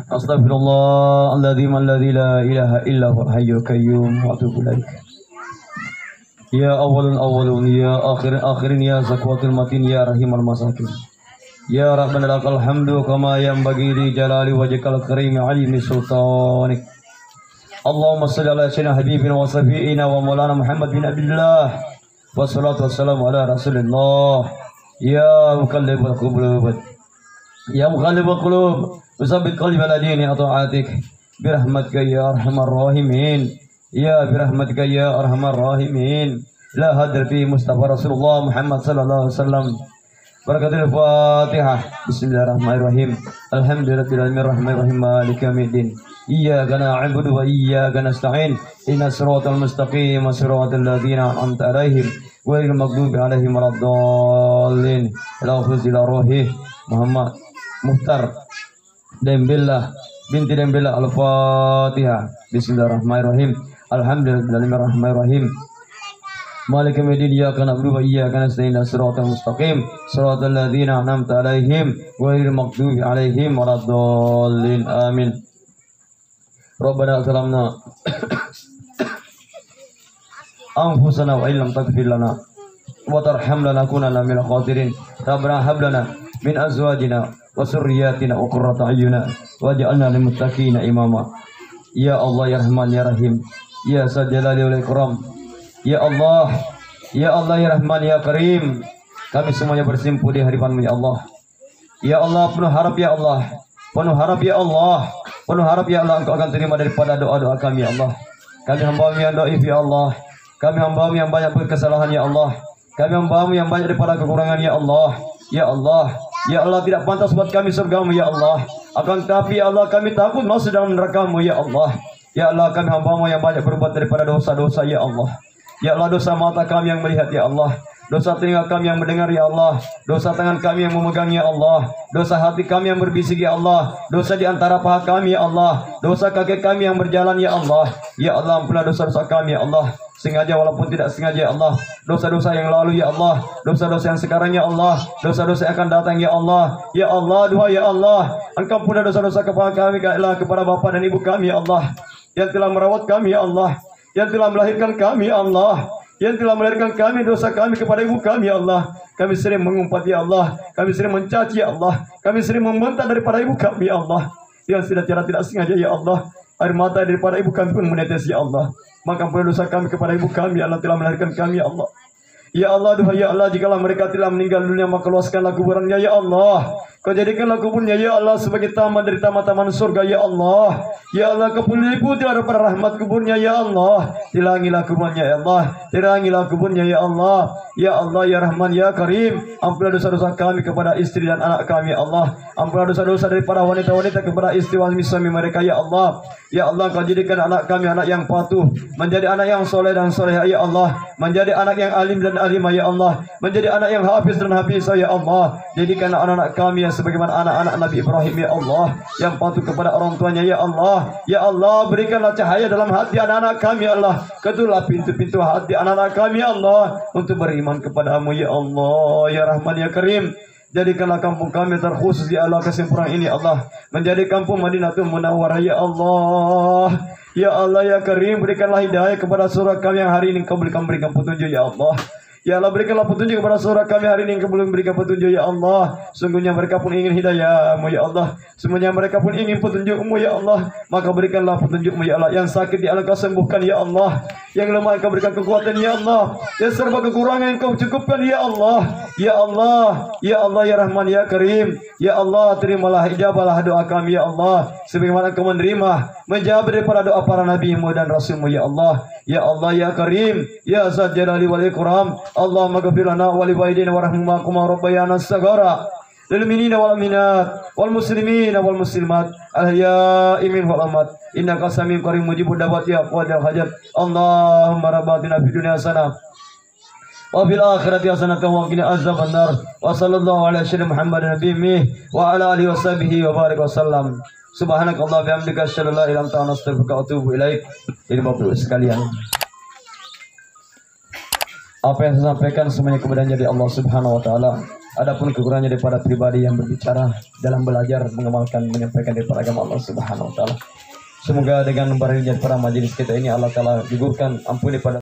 Astaghfirullahaladzim alladzi la ilaha illa huwal hayyul qayyum wa atubu ilaih. Ya awwalun awwalun, ya akhirin akhirin, ya zakwatul matin, ya rahimal masakin. Ya rabbana lakal hamdu kama yanbaghi li jalali wajhikal karim alimi sultanik. Allahumma salli ala sayyidina habibina wa safiina wa maulana Muhammad bin Abdullah wa salatu wassalamu ala rasulillah. Ya muqallibal qulub, ya muqallibal qulub, usabbit qalbi ala dini ata'atik birahmatika ya arhamar rahimin, ya birahmatika ya arhamar rahimin. La hadir fi Mustafa Rasulullah Muhammad sallallahu alaihi wasallam. Barakatul Fatihah. Bismillahirrahmanirrahim. Alhamdulillahirabbil alamin arrahmanirrahim maliki yaumiddin. Iyyaka na'budu wa iyyaka nasta'in. Ihdinas siratal mustaqim, siratal ladzina an'amta 'alaihim ghairil maghdubi 'alaihim waladdallin. Lafzil rohi Muhammad Muhtar Dembella binti Dembella. Al-Fatihah. Bismillahirrahmanirrahim. Alhamdulillahirabbil alamin arrahmanirrahim maliki yaumiddin. Iyyaka na'budu wa iyyaka nasta'in. Siratal mustaqim, siratal ladzina an'amta 'alaihim ghairil maghdubi 'alaihim waladdallin. Amin. Rabbana zalamna anfusana wa illam taghfir lana wa tarhamna lanakunanna minal khasirin. Rabbana hab lana min azwajina wa surriyyatina qurrata a'yuna waj'alna lil muttaqina imama. Ya Allah ya Rahman ya Rahim, ya Dzal Jalali wal Ikram. Ya Allah ya Rahman ya Karim, kami semuanya bersimpuh di hadapan-Mu ya Allah. Ya Allah, penuh harap ya Allah, penuh harap ya Allah, penuh harap ya Allah, Engkau akan terima daripada doa-doa kami ya Allah. Kami hamba-Mu yang dhaif ya Allah, kami hamba-Mu yang banyak berkesalahan ya Allah, kami hamba-Mu yang banyak daripada kekurangan ya Allah. Ya Allah, ya Allah, tidak pantas buat kami surga-Mu ya Allah, akan tapi ya Allah kami takut masuk dalam neraka-Mu ya Allah. Ya Allah, kami hamba-Mu yang banyak berbuat daripada dosa-dosa ya Allah. Ya Allah, dosa mata kami yang melihat ya Allah, dosa telinga kami yang mendengar ya Allah, dosa tangan kami yang memegang ya Allah, dosa hati kami yang berbisik ya Allah, dosa di antara paha kami ya Allah, dosa kaki kami yang berjalan ya Allah. Ya Allah, ampunilah dosa-dosa kami ya Allah, sengaja walaupun tidak sengaja ya Allah, dosa-dosa yang lalu ya Allah, dosa-dosa yang sekarang ya Allah, dosa-dosa yang akan datang ya Allah. Ya Allah, duha ya Allah, Engkau ampunilah dosa-dosa kepada kami ya Allah, kepada bapa dan ibu kami ya Allah, yang telah merawat kami ya Allah, yang telah melahirkan kami ya Allah, yang telah melahirkan kami, dosa kami kepada ibu kami ya Allah. Kami sering mengumpat ya Allah, kami sering mencaci ya Allah, kami sering membentak daripada ibu kami ya Allah, yang secara tidak sengaja ya Allah, air mata daripada ibu kami pun menetes ya Allah. Maka ampunilah dosa kami kepada ibu kami ya Allah, telah melahirkan kami ya Allah. Ya Allah, duha ya Allah, jikalau mereka telah meninggal dunia, maka luaskanlah kuburannya ya Allah. Kau jadikanlah kuburnya ya Allah sebagai taman dari taman-taman surga ya Allah. Ya Allah, Kau putihlah daripada rahmat kuburnya ya Allah. Tilangilah kuburnya ya Allah, tilangilah kuburnya ya Allah. Ya Allah ya Rahman ya Karim, ampunilah dosa-dosa kami kepada istri dan anak kami ya Allah. Ampunilah dosa-dosa daripada wanita-wanita kepada istri suami mereka ya Allah. Ya Allah, Kau jadikan anak kami anak yang patuh, menjadi anak yang soleh dan solehah ya Allah, menjadi anak yang alim dan alimah ya Allah, menjadi anak yang hafiz dan hafizah ya Allah. Jadikan anak-anak kami yang sebagaimana anak-anak Nabi Ibrahim ya Allah, yang patuh kepada orang tuanya ya Allah. Ya Allah, berikanlah cahaya dalam hati anak-anak kami ya Allah, ketulah pintu-pintu hati anak-anak kami ya Allah untuk beriman kepadamu ya Allah. Ya Rahman ya Karim, jadikanlah kampung kami terkhusus ya Allah kesempurnaan ini Allah, menjadi kampung Madinatul Munawwarah ya Allah. Ya Allah ya Karim, berikanlah hidayah kepada surah kami yang hari ini Kau berikan petunjuk ya Allah. Ya Allah, berikanlah petunjuk kepada saudara kami hari ini yang belum berikan petunjuk ya Allah. Sungguhnya mereka pun ingin hidayah-Mu ya Allah. Semuanya mereka pun ingin petunjuk-Mu ya Allah. Maka berikanlah petunjuk-Mu ya Allah. Yang sakit ya Allah Kau sembuhkan ya Allah. Yang lemah Kau berikan kekuatan ya Allah. Yang serba kekurangan Kau cukupkan ya Allah. Ya Allah, ya Allah, ya Rahman, ya Karim. Ya Allah, terimalah ijabahlah doa kami ya Allah. Sebagaimana Kau menerima, menjawab daripada doa para nabi-Mu dan rasul-Mu ya Allah. Ya Allah, ya Karim, ya Zat Jalali wal Ikram. Allahumma ghfir lana wa li walidayna warhamhum wa rabbayana saghara. Lil mu'minina wal mu'minat wal muslimina wal muslimat al ahya'i minhum wal amwat. Innaka samiun qareeb mujibud da'wat ya qadil hajat. Allahumma rabbatina fid dunya hasanah wa fil akhirati hasanah wa qina azabannar. Wa sallallahu ala sayyidina Muhammadin nabiyyi wa ala alihi washabihi wa barik wasallam. Subhanakallah bihamdika asyhadu an la ilaha illa anta astaghfiruka wa atubu ilaik. Ini Bapak sekalian, apa yang saya sampaikan semuanya kemudian jadi Allah Subhanahu wa taala. Adapun kekurangannya daripada pribadi yang berbicara dalam belajar mengamalkan menyampaikan daripada agama Allah Subhanahu wa taala. Semoga dengan barakahnya para majelis kita ini Allah taala gugurkan ampuni pada